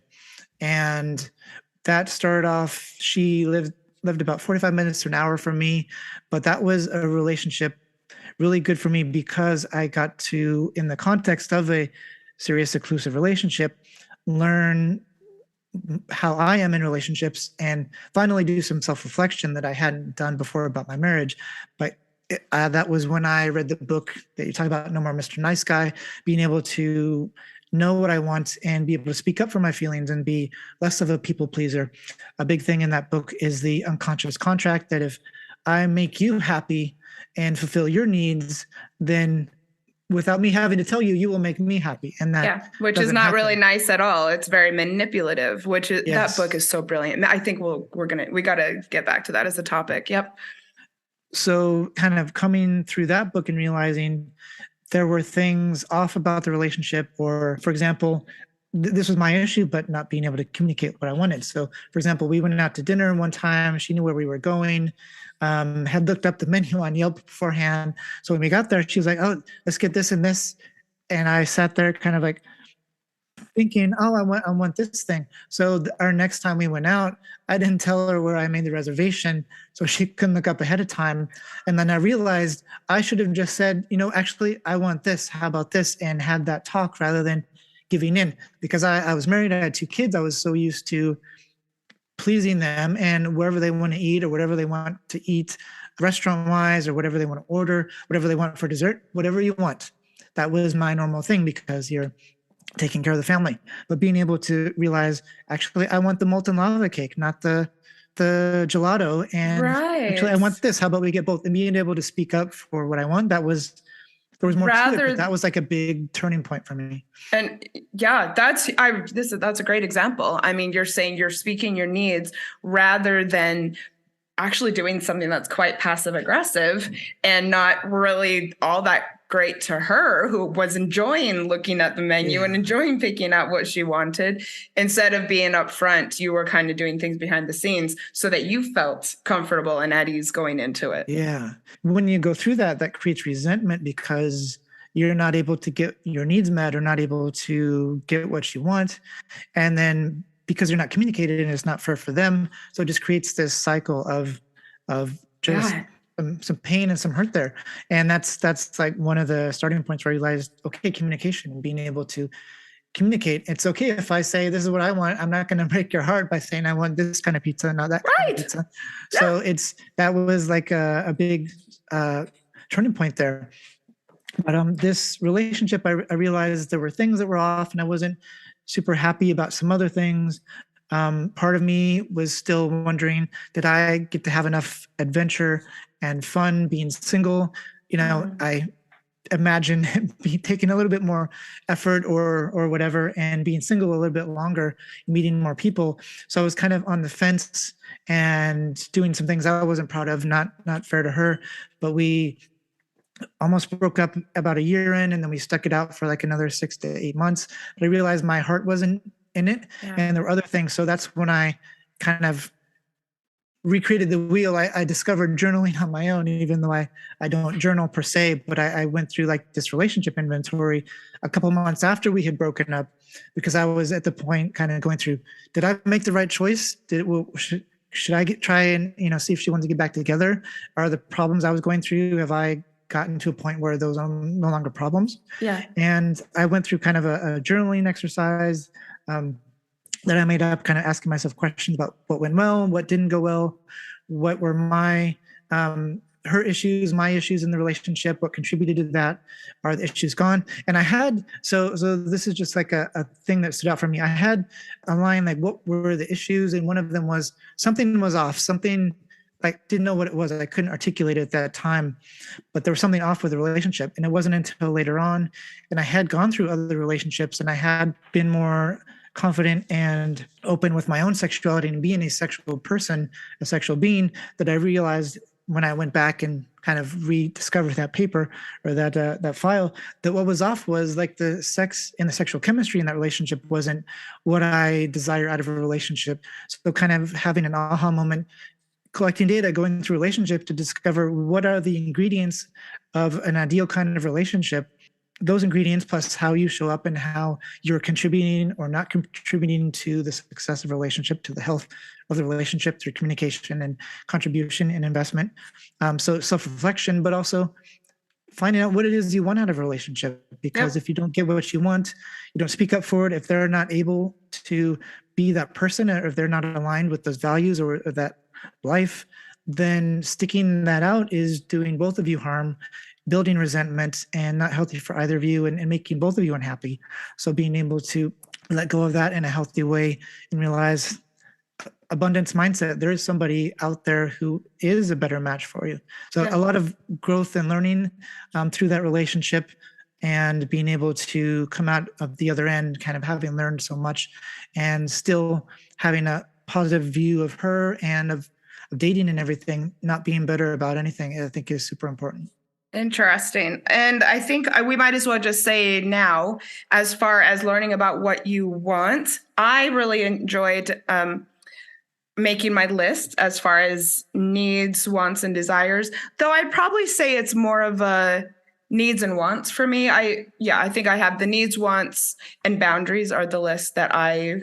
And that started off, she lived about 45 minutes to an hour from me, but that was a relationship really good for me because I got to, in the context of a serious exclusive relationship, learn how I am in relationships and finally do some self-reflection that I hadn't done before about my marriage. But that was when I read the book that you talk about, No More Mr. Nice Guy, being able to know what I want and be able to speak up for my feelings and be less of a people pleaser. A big thing in that book is the unconscious contract that if I make you happy and fulfill your needs, then without me having to tell you, you will make me happy. And that which is not really nice at all. It's very manipulative, which is, that book is so brilliant. I think we got to get back to that as a topic. Yep. So kind of coming through that book and realizing there were things off about the relationship, or for example, this was my issue, but not being able to communicate what I wanted. So for example, we went out to dinner one time. She knew where we were going, had looked up the menu on Yelp beforehand. So when we got there, she was like, oh, let's get this and this. And I sat there kind of like thinking, oh, I want this thing. So our next time we went out, I didn't tell her where I made the reservation, so she couldn't look up ahead of time. And then I realized I should have just said, actually, I want this. How about this? And had that talk rather than giving in, because I was married. I had 2 kids. I was so used to pleasing them, and wherever they want to eat or whatever they want to eat restaurant wise, or whatever they want to order, whatever they want for dessert, whatever you want. That was my normal thing because you're taking care of the family. But being able to realize, actually, I want the molten lava cake, not the gelato. And actually, I want this. How about we get both? And being able to speak up for what I want, there was more to it, but that was like a big turning point for me. And yeah, that's a great example. I mean, you're saying you're speaking your needs rather than actually doing something that's quite passive aggressive and not really all that great to her, who was enjoying looking at the menu and enjoying picking out what she wanted. Instead of being upfront, you were kind of doing things behind the scenes so that you felt comfortable and at ease going into it. Yeah. When you go through that creates resentment because you're not able to get your needs met or not able to get what you want. And then because you're not communicating, and it's not fair for them. So it just creates this cycle of just some pain and some hurt there. And that's like one of the starting points where I realized, okay, communication and being able to communicate. It's okay if I say, this is what I want. I'm not going to break your heart by saying I want this kind of pizza, not that kind of pizza. Yeah. So that was like a big turning point there. But this relationship, I realized there were things that were off, and I wasn't super happy about some other things. Part of me was still wondering, did I get to have enough adventure and fun being single? I imagine taking a little bit more effort or whatever, and being single a little bit longer, meeting more people. So I was kind of on the fence and doing some things I wasn't proud of, not fair to her, but we almost broke up about a year in, and then we stuck it out for like another 6 to 8 months. But I realized my heart wasn't in it, and there were other things. So that's when I kind of recreated the wheel. I discovered journaling on my own, even though I don't journal per se, but I went through like this relationship inventory a couple months after we had broken up, because I was at the point kind of going through, did I make the right choice? Should I try and see if she wanted to get back together? Are the problems I was going through, have I gotten to a point where those are no longer problems? Yeah. And I went through kind of a journaling exercise that I made up, kind of asking myself questions about what went well, what didn't go well, what were my her issues, my issues in the relationship, what contributed to that, are the issues gone? And I had, so this is just like a thing that stood out for me. I had a line like, what were the issues? And one of them was something was off, something, like, didn't know what it was. I couldn't articulate it at that time, but there was something off with the relationship. And it wasn't until later on, and I had gone through other relationships, and I had been more confident and open with my own sexuality and being a sexual person, a sexual being, that I realized when I went back and kind of rediscovered that paper or that file, that what was off was like the sex and the sexual chemistry in that relationship wasn't what I desire out of a relationship. So kind of having an aha moment, collecting data, going through relationship to discover what are the ingredients of an ideal kind of relationship. Those ingredients plus how you show up and how you're contributing or not contributing to the success of a relationship, to the health of the relationship through communication and contribution and investment. So self-reflection, but also finding out what it is you want out of a relationship. Because if you don't get what you want, you don't speak up for it. If they're not able to be that person, or if they're not aligned with those values or that life, then sticking that out is doing both of you harm, building resentment, and not healthy for either of you, and making both of you unhappy. So being able to let go of that in a healthy way and realize abundance mindset, there is somebody out there who is a better match for you. So a lot of growth and learning through that relationship, and being able to come out of the other end kind of having learned so much and still having a positive view of her and of dating and everything, not being bitter about anything, I think is super important. Interesting. And I think we might as well just say now, as far as learning about what you want, I really enjoyed making my list as far as needs, wants, and desires, though I'd probably say it's more of a needs and wants for me. I think I have the needs, wants, and boundaries are the list that I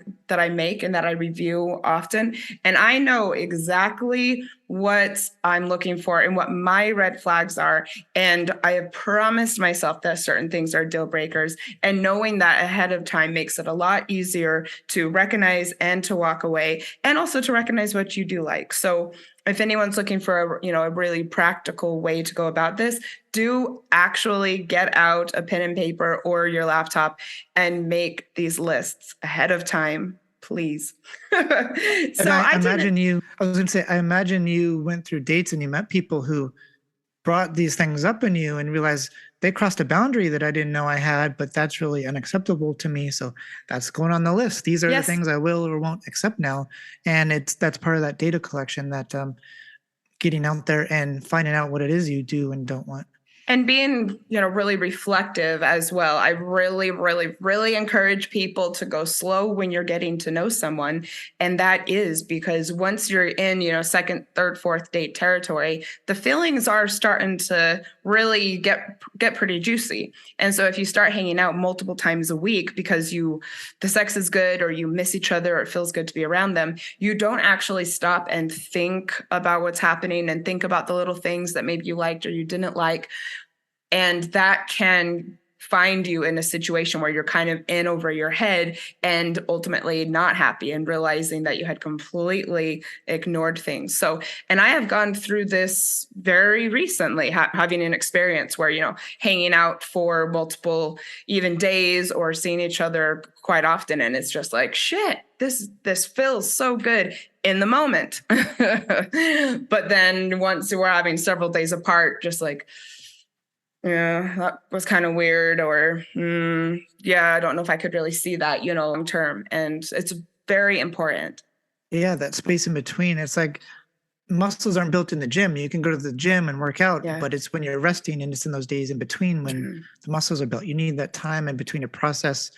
make and that I review often. And I know exactly what I'm looking for and what my red flags are. And I have promised myself that certain things are deal breakers. And knowing that ahead of time makes it a lot easier to recognize and to walk away, and also to recognize what you do like. So if anyone's looking for a really practical way to go about this, do actually get out a pen and paper or your laptop and make these lists ahead of time, please. I imagine you went through dates and you met people who brought these things up in you and realized they crossed a boundary that I didn't know I had, but that's really unacceptable to me. So that's going on the list. These are the things I will or won't accept now. And that's part of that data collection, that getting out there and finding out what it is you do and don't want. And being, really reflective as well. I really, really, really encourage people to go slow when you're getting to know someone. And that is because once you're in, second, third, fourth date territory, the feelings are starting to really get pretty juicy. And so if you start hanging out multiple times a week because the sex is good, or you miss each other, or it feels good to be around them, you don't actually stop and think about what's happening and think about the little things that maybe you liked or you didn't like. And that can find you in a situation where you're kind of in over your head and ultimately not happy and realizing that you had completely ignored things. So, and I have gone through this very recently, having an experience where, hanging out for multiple even days or seeing each other quite often. And it's just like, shit, this feels so good in the moment. But then once we're having several days apart, just like, yeah, that was kind of weird, or I don't know if I could really see that, long term. And it's very important. Yeah, that space in between. It's like muscles aren't built in the gym. You can go to the gym and work out, but it's when you're resting, and it's in those days in between when the muscles are built. You need that time in between to process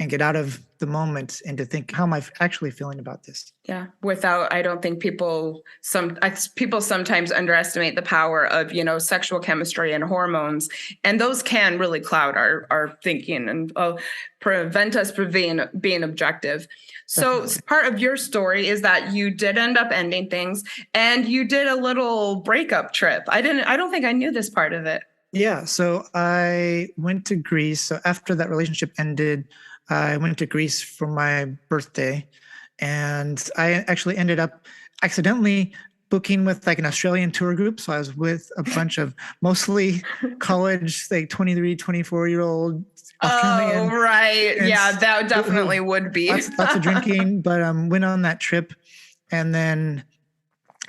and get out of the moment and to think, how am I actually feeling about this? Yeah. I don't think people sometimes underestimate the power of, sexual chemistry and hormones. And those can really cloud our thinking and prevent us from being objective. So part of your story is that you did end up ending things, and you did a little breakup trip. I don't think I knew this part of it. Yeah. So I went to Greece. So after that relationship ended, I went to Greece for my birthday, and I actually ended up accidentally booking with like an Australian tour group. So I was with a bunch of mostly college, like 23, 24-year-old Australian. Oh, right. Yeah, that definitely would be. Lots of drinking, but went on that trip and then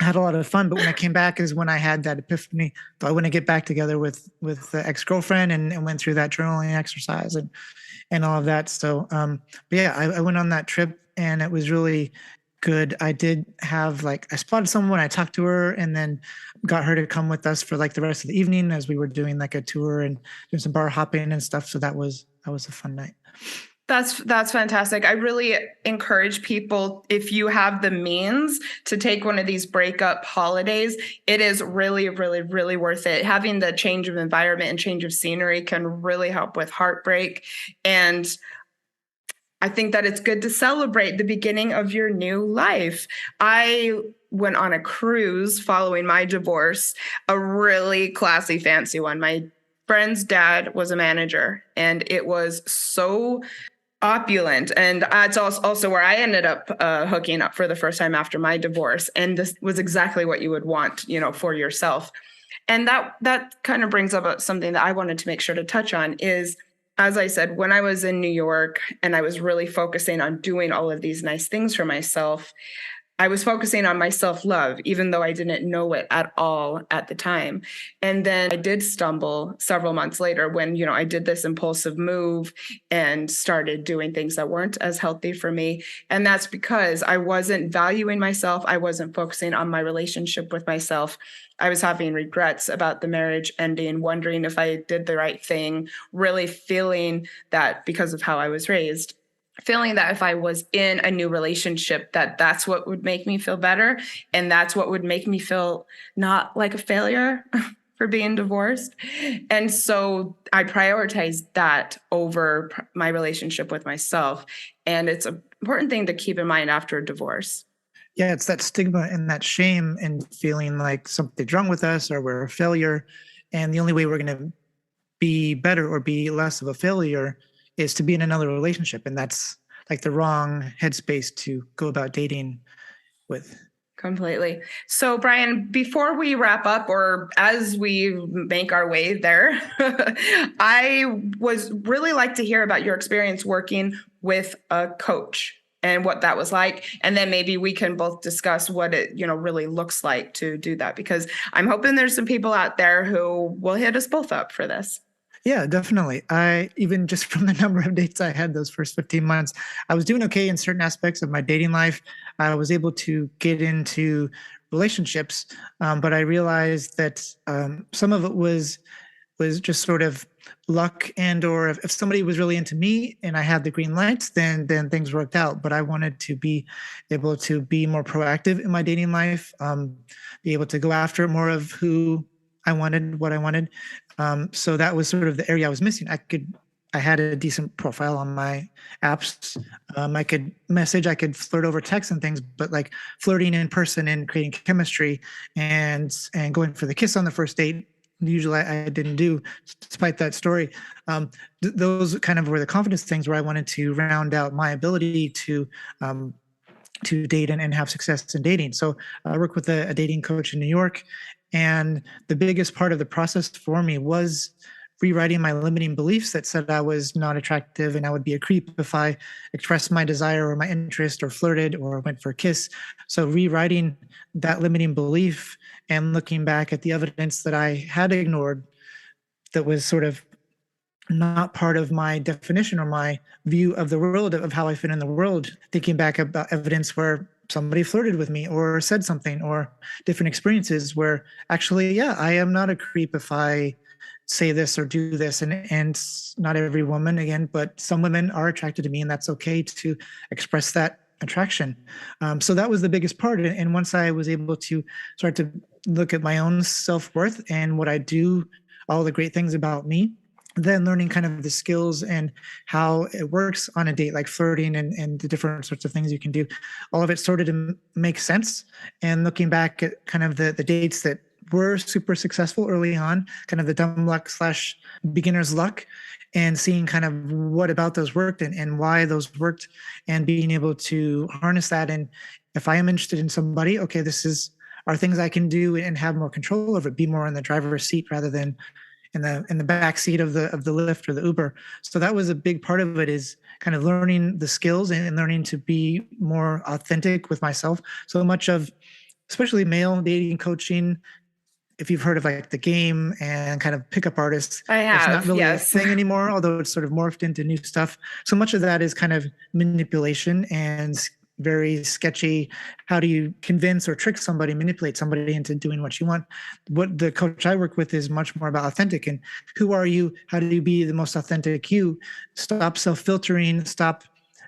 had a lot of fun. But when I came back is when I had that epiphany. So I want to get back together with the ex-girlfriend and went through that journaling exercise. And and all of that. So, but yeah, I went on that trip and it was really good. I did have I spotted someone, I talked to her, and then got her to come with us for the rest of the evening as we were doing a tour and doing some bar hopping and stuff. So that was a fun night. That's fantastic. I really encourage people, if you have the means to take one of these breakup holidays, it is really, really, really worth it. Having the change of environment and change of scenery can really help with heartbreak. And I think that it's good to celebrate the beginning of your new life. I went on a cruise following my divorce, a really classy, fancy one. My friend's dad was a manager, and it was so opulent. And it's also where I ended up hooking up for the first time after my divorce. And this was exactly what you would want, for yourself. And that kind of brings up something that I wanted to make sure to touch on is, as I said, when I was in New York and I was really focusing on doing all of these nice things for myself, I was focusing on my self-love, even though I didn't know it at all at the time. And then I did stumble several months later when, I did this impulsive move and started doing things that weren't as healthy for me. And that's because I wasn't valuing myself. I wasn't focusing on my relationship with myself. I was having regrets about the marriage ending, wondering if I did the right thing, really feeling that because of how I was raised, feeling that if I was in a new relationship, that's what would make me feel better. And that's what would make me feel not like a failure for being divorced. And so I prioritized that over my relationship with myself. And it's an important thing to keep in mind after a divorce. Yeah, it's that stigma and that shame and feeling like something's wrong with us or we're a failure. And the only way we're going to be better or be less of a failure is to be in another relationship. And that's the wrong headspace to go about dating with. Completely. So, Brian, before we wrap up or as we make our way there, I was really like to hear about your experience working with a coach and what that was like. And then maybe we can both discuss what it, really looks like to do that, because I'm hoping there's some people out there who will hit us both up for this. Yeah, definitely. I even just from the number of dates I had those first 15 months, I was doing okay in certain aspects of my dating life. I was able to get into relationships, but I realized that some of it was just sort of luck, and or if somebody was really into me and I had the green lights, then things worked out. But I wanted to be able to be more proactive in my dating life, be able to go after more of who I wanted, what I wanted. So that was sort of the area I was missing. I had a decent profile on my apps. I could message, I could flirt over text and things, but flirting in person and creating chemistry and going for the kiss on the first date, usually I didn't do, despite that story. Those kind of were the confidence things where I wanted to round out my ability to date and have success in dating. So I work with a dating coach in New York. And the biggest part of the process for me was rewriting my limiting beliefs that said I was not attractive and I would be a creep if I expressed my desire or my interest or flirted or went for a kiss. So rewriting that limiting belief and looking back at the evidence that I had ignored that was sort of not part of my definition or my view of the world, of how I fit in the world, thinking back about evidence where somebody flirted with me or said something, or different experiences where actually, yeah, I am not a creep if I say this or do this. And not every woman, again, but some women are attracted to me, and that's okay to express that attraction. So that was the biggest part. And once I was able to start to look at my own self-worth and what I do, all the great things about me, then learning kind of the skills and how it works on a date, like flirting and the different sorts of things you can do, all of it started to make sense. And looking back at kind of the dates that were super successful early on, kind of the dumb luck / beginner's luck, and seeing kind of what about those worked and why those worked, and being able to harness that. And if I am interested in somebody, okay, are things I can do and have more control over it, be more in the driver's seat rather than in the back seat of the Lyft or the Uber. So that was a big part of it, is kind of learning the skills and learning to be more authentic with myself. So much of, especially male dating coaching, if you've heard of like the game and kind of pickup artists, I it's not have, really a yes. thing anymore, although it's sort of morphed into new stuff. So much of that is kind of manipulation and very sketchy. How do you convince or trick somebody, manipulate somebody into doing what you want? What the coach I work with is much more about authentic and who are you? How do you be the most authentic you? Stop self-filtering, stop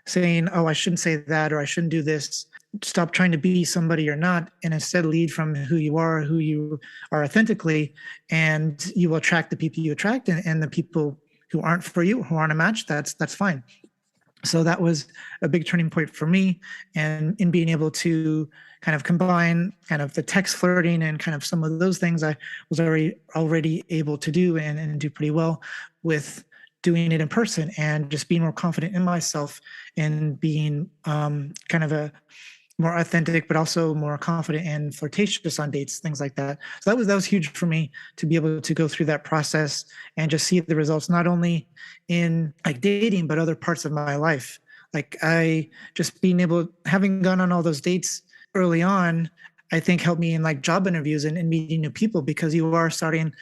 saying, oh, I shouldn't say that, or I shouldn't do this. Stop trying to be somebody you're not, and instead lead from who you are authentically, and you will attract the people you attract, and the people who aren't for you, who aren't a match, that's fine. So that was a big turning point for me, and in being able to kind of combine kind of the text flirting and kind of some of those things I was already able to do and do pretty well with doing it in person and just being more confident in myself and being kind of a more authentic, but also more confident and flirtatious on dates, things like that. So that was huge for me to be able to go through that process and just see the results, not only in like dating, but other parts of my life. Like I just being able, having gone on all those dates early on, I think helped me in like job interviews and meeting new people, because you are starting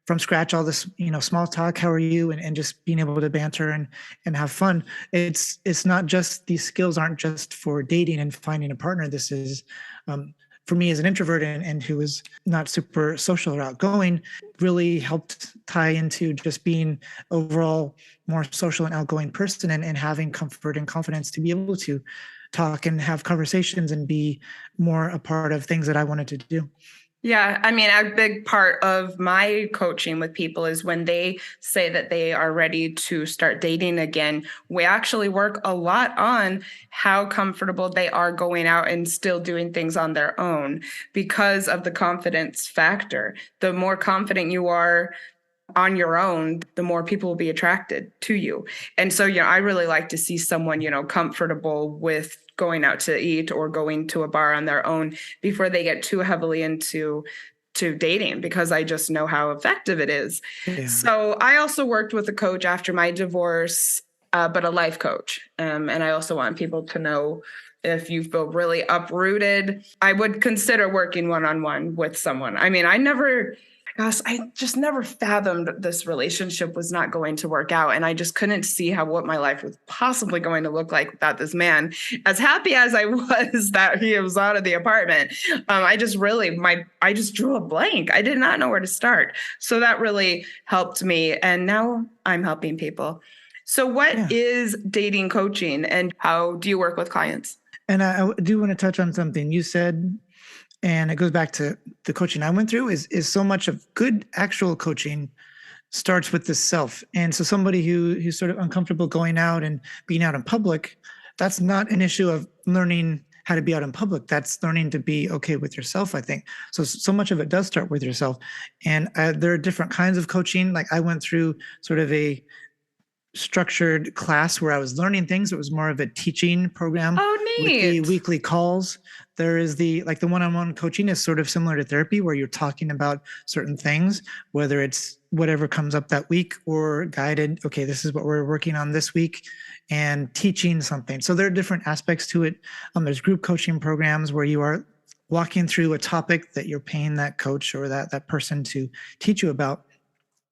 from scratch, all this, small talk, how are you? And just being able to banter and have fun. It's not just, these skills aren't just for dating and finding a partner. This is, for me as an introvert and who is not super social or outgoing, really helped tie into just being overall more social and outgoing person and having comfort and confidence to be able to talk and have conversations and be more a part of things that I wanted to do. Yeah, I mean, a big part of my coaching with people is when they say that they are ready to start dating again, we actually work a lot on how comfortable they are going out and still doing things on their own because of the confidence factor. The more confident you are on your own, the more people will be attracted to you. And so, I really like to see someone, comfortable with going out to eat or going to a bar on their own before they get too heavily into dating, because I just know how effective it is. Yeah. So I also worked with a coach after my divorce, but a life coach. And I also want people to know, if you feel really uprooted, I would consider working one-on-one with someone. I mean, I just never fathomed this relationship was not going to work out. And I just couldn't see what my life was possibly going to look like without this man. As happy as I was that he was out of the apartment, I just drew a blank. I did not know where to start. So that really helped me. And now I'm helping people. So what is dating coaching and how do you work with clients? And I do want to touch on something you said, and it goes back to the coaching I went through, is so much of good actual coaching starts with the self. And so somebody who's sort of uncomfortable going out and being out in public, that's not an issue of learning how to be out in public. That's learning to be okay with yourself, I think. So much of it does start with yourself. And there are different kinds of coaching. Like I went through sort of a structured class where I was learning things. It was more of a teaching program. Oh, neat. With the weekly calls. There is the one-on-one coaching is sort of similar to therapy, where you're talking about certain things, whether it's whatever comes up that week or guided. Okay, this is what we're working on this week, and teaching something. So there are different aspects to it. There's group coaching programs where you are walking through a topic that you're paying that coach or that person to teach you about.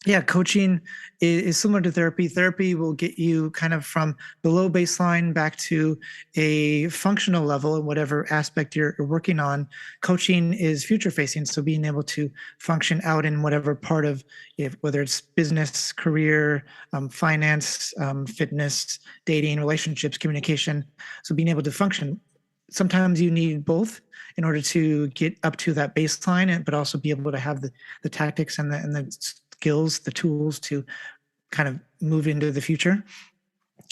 Yeah, coaching is similar to therapy. Therapy will get you kind of from below baseline back to a functional level in whatever aspect you're working on. Coaching is future facing, so being able to function out in whatever part of, whether it's business, career, finance, fitness, dating, relationships, communication. So being able to function. Sometimes you need both in order to get up to that baseline, but also be able to have the tactics and the skills, the tools to kind of move into the future.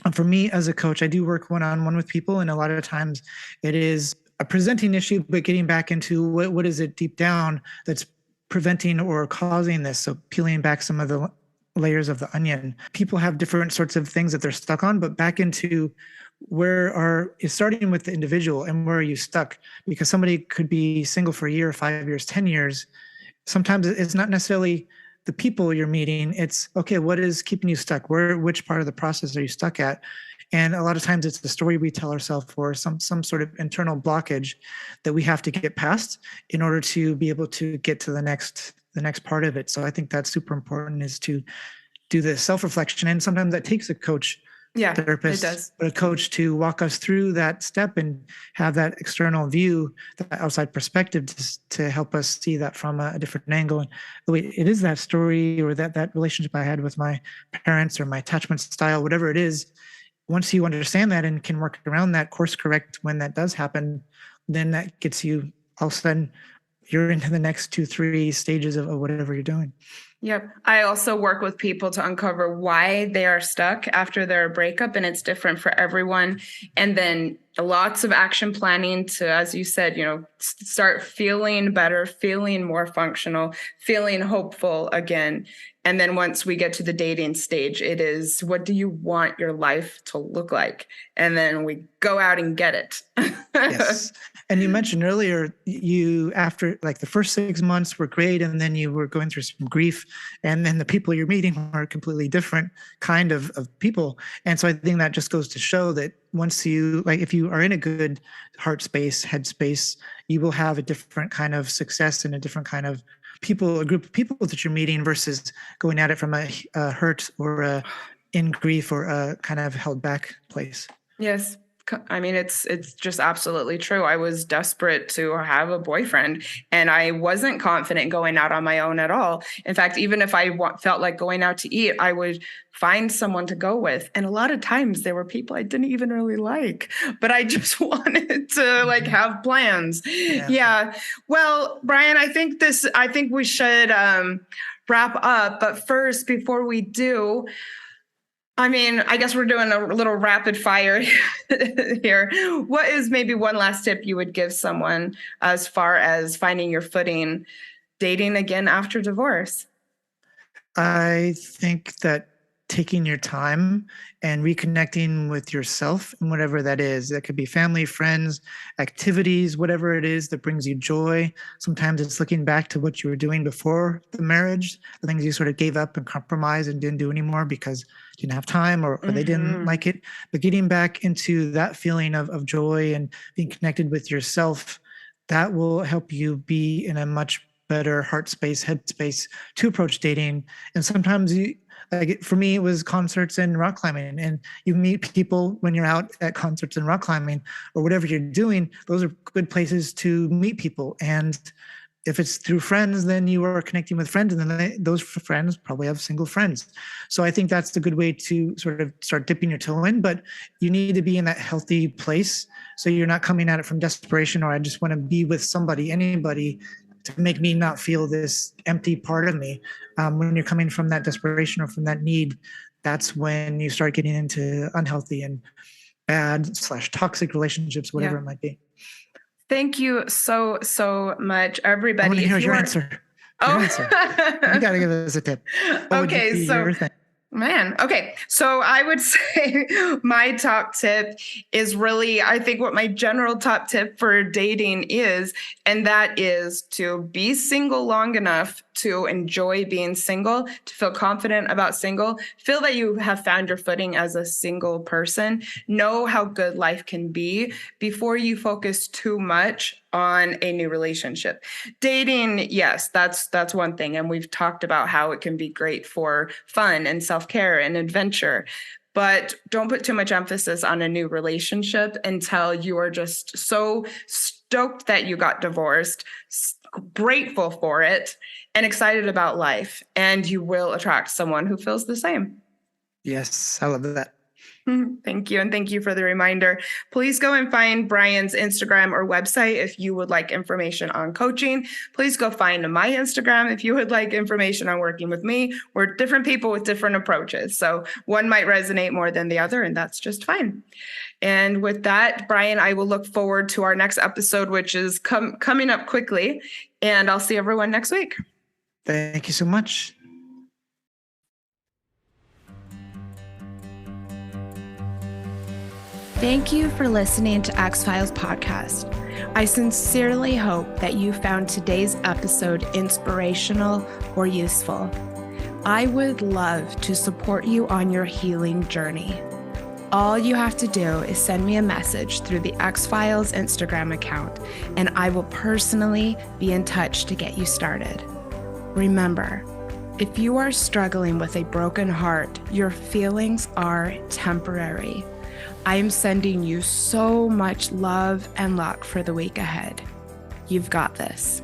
And for me as a coach, I do work one-on-one with people, and a lot of times it is a presenting issue, but getting back into what is it deep down that's preventing or causing this. So peeling back some of the layers of the onion. People have different sorts of things that they're stuck on, but back into is starting with the individual and where are you stuck? Because somebody could be single for a year, 5 years, 10 years. Sometimes it's not necessarily the people you're meeting. It's okay, what is keeping you stuck? Which part of the process are you stuck at? And a lot of times it's the story we tell ourselves, or some sort of internal blockage that we have to get past in order to be able to get to the next the next part of it. So I think that's super important, is to do the self-reflection. And sometimes that takes a coach, therapist, it does. but a coach to walk us through that step and have that external view, that outside perspective, to help us see that from a different angle. And wait, it is that story, or that relationship I had with my parents, or my attachment style, whatever it is. Once you understand that and can work around that, course correct when that does happen, then that gets you, all of a sudden, you're into the next 2-3 stages of whatever you're doing. Yep. I also work with people to uncover why they are stuck after their breakup, and it's different for everyone. And then lots of action planning to, as you said, start feeling better, feeling more functional, feeling hopeful again. And then once we get to the dating stage, it is, what do you want your life to look like? And then we go out and get it. Yes. And you mentioned earlier, you, after like the first 6 months were great, and then you were going through some grief, and then the people you're meeting are completely different kind of people. And so I think that just goes to show that once you, like, if you are in a good heart space, head space, you will have a different kind of success and a different kind of people, a group of people that you're meeting, versus going at it from a hurt or a in grief or a kind of held back place. Yes. I mean, it's just absolutely true. I was desperate to have a boyfriend, and I wasn't confident going out on my own at all. In fact, even if I felt like going out to eat, I would find someone to go with. And a lot of times there were people I didn't even really like, but I just wanted to have plans. Yeah. Well, Brian, I think we should wrap up. But first, before we do, I mean, I guess we're doing a little rapid fire here. What is maybe one last tip you would give someone as far as finding your footing, dating again after divorce? I think that taking your time and reconnecting with yourself, and whatever that is, that could be family, friends, activities, whatever it is that brings you joy. Sometimes it's looking back to what you were doing before the marriage, the things you sort of gave up and compromised and didn't do anymore because you didn't have time, or they didn't like it. But getting back into that feeling of joy and being connected with yourself, that will help you be in a much better heart space, head space to approach dating. And sometimes for me, it was concerts and rock climbing. And you meet people when you're out at concerts and rock climbing, or whatever you're doing. Those are good places to meet people. And if it's through friends, then you are connecting with friends, and then those friends probably have single friends. So I think that's the good way to sort of start dipping your toe in. But you need to be in that healthy place, so you're not coming at it from desperation, or I just want to be with somebody, anybody, to make me not feel this empty part of me. When you're coming from that desperation or from that need, that's when you start getting into unhealthy and bad/toxic relationships, whatever it might be. Thank you so much, everybody. I want to hear your answer. You got to give us a tip. Okay, so I would say my top tip is really, I think, what my general top tip for dating is, and that is to be single long enough to enjoy being single, to feel confident about single, feel that you have found your footing as a single person, know how good life can be before you focus too much on a new relationship. Dating, yes, that's one thing. And we've talked about how it can be great for fun and self-care and adventure. But don't put too much emphasis on a new relationship until you are just so stoked that you got divorced, grateful for it, and excited about life. And you will attract someone who feels the same. Yes, I love that. Thank you. And thank you for the reminder. Please go and find Brian's Instagram or website if you would like information on coaching. Please go find my Instagram if you would like information on working with me. We're different people with different approaches. So one might resonate more than the other, and that's just fine. And with that, Brian, I will look forward to our next episode, which is coming up quickly. And I'll see everyone next week. Thank you so much. Thank you for listening to X-Files Podcast. I sincerely hope that you found today's episode inspirational or useful. I would love to support you on your healing journey. All you have to do is send me a message through the X-Files Instagram account, and I will personally be in touch to get you started. Remember, if you are struggling with a broken heart, your feelings are temporary. I am sending you so much love and luck for the week ahead. You've got this.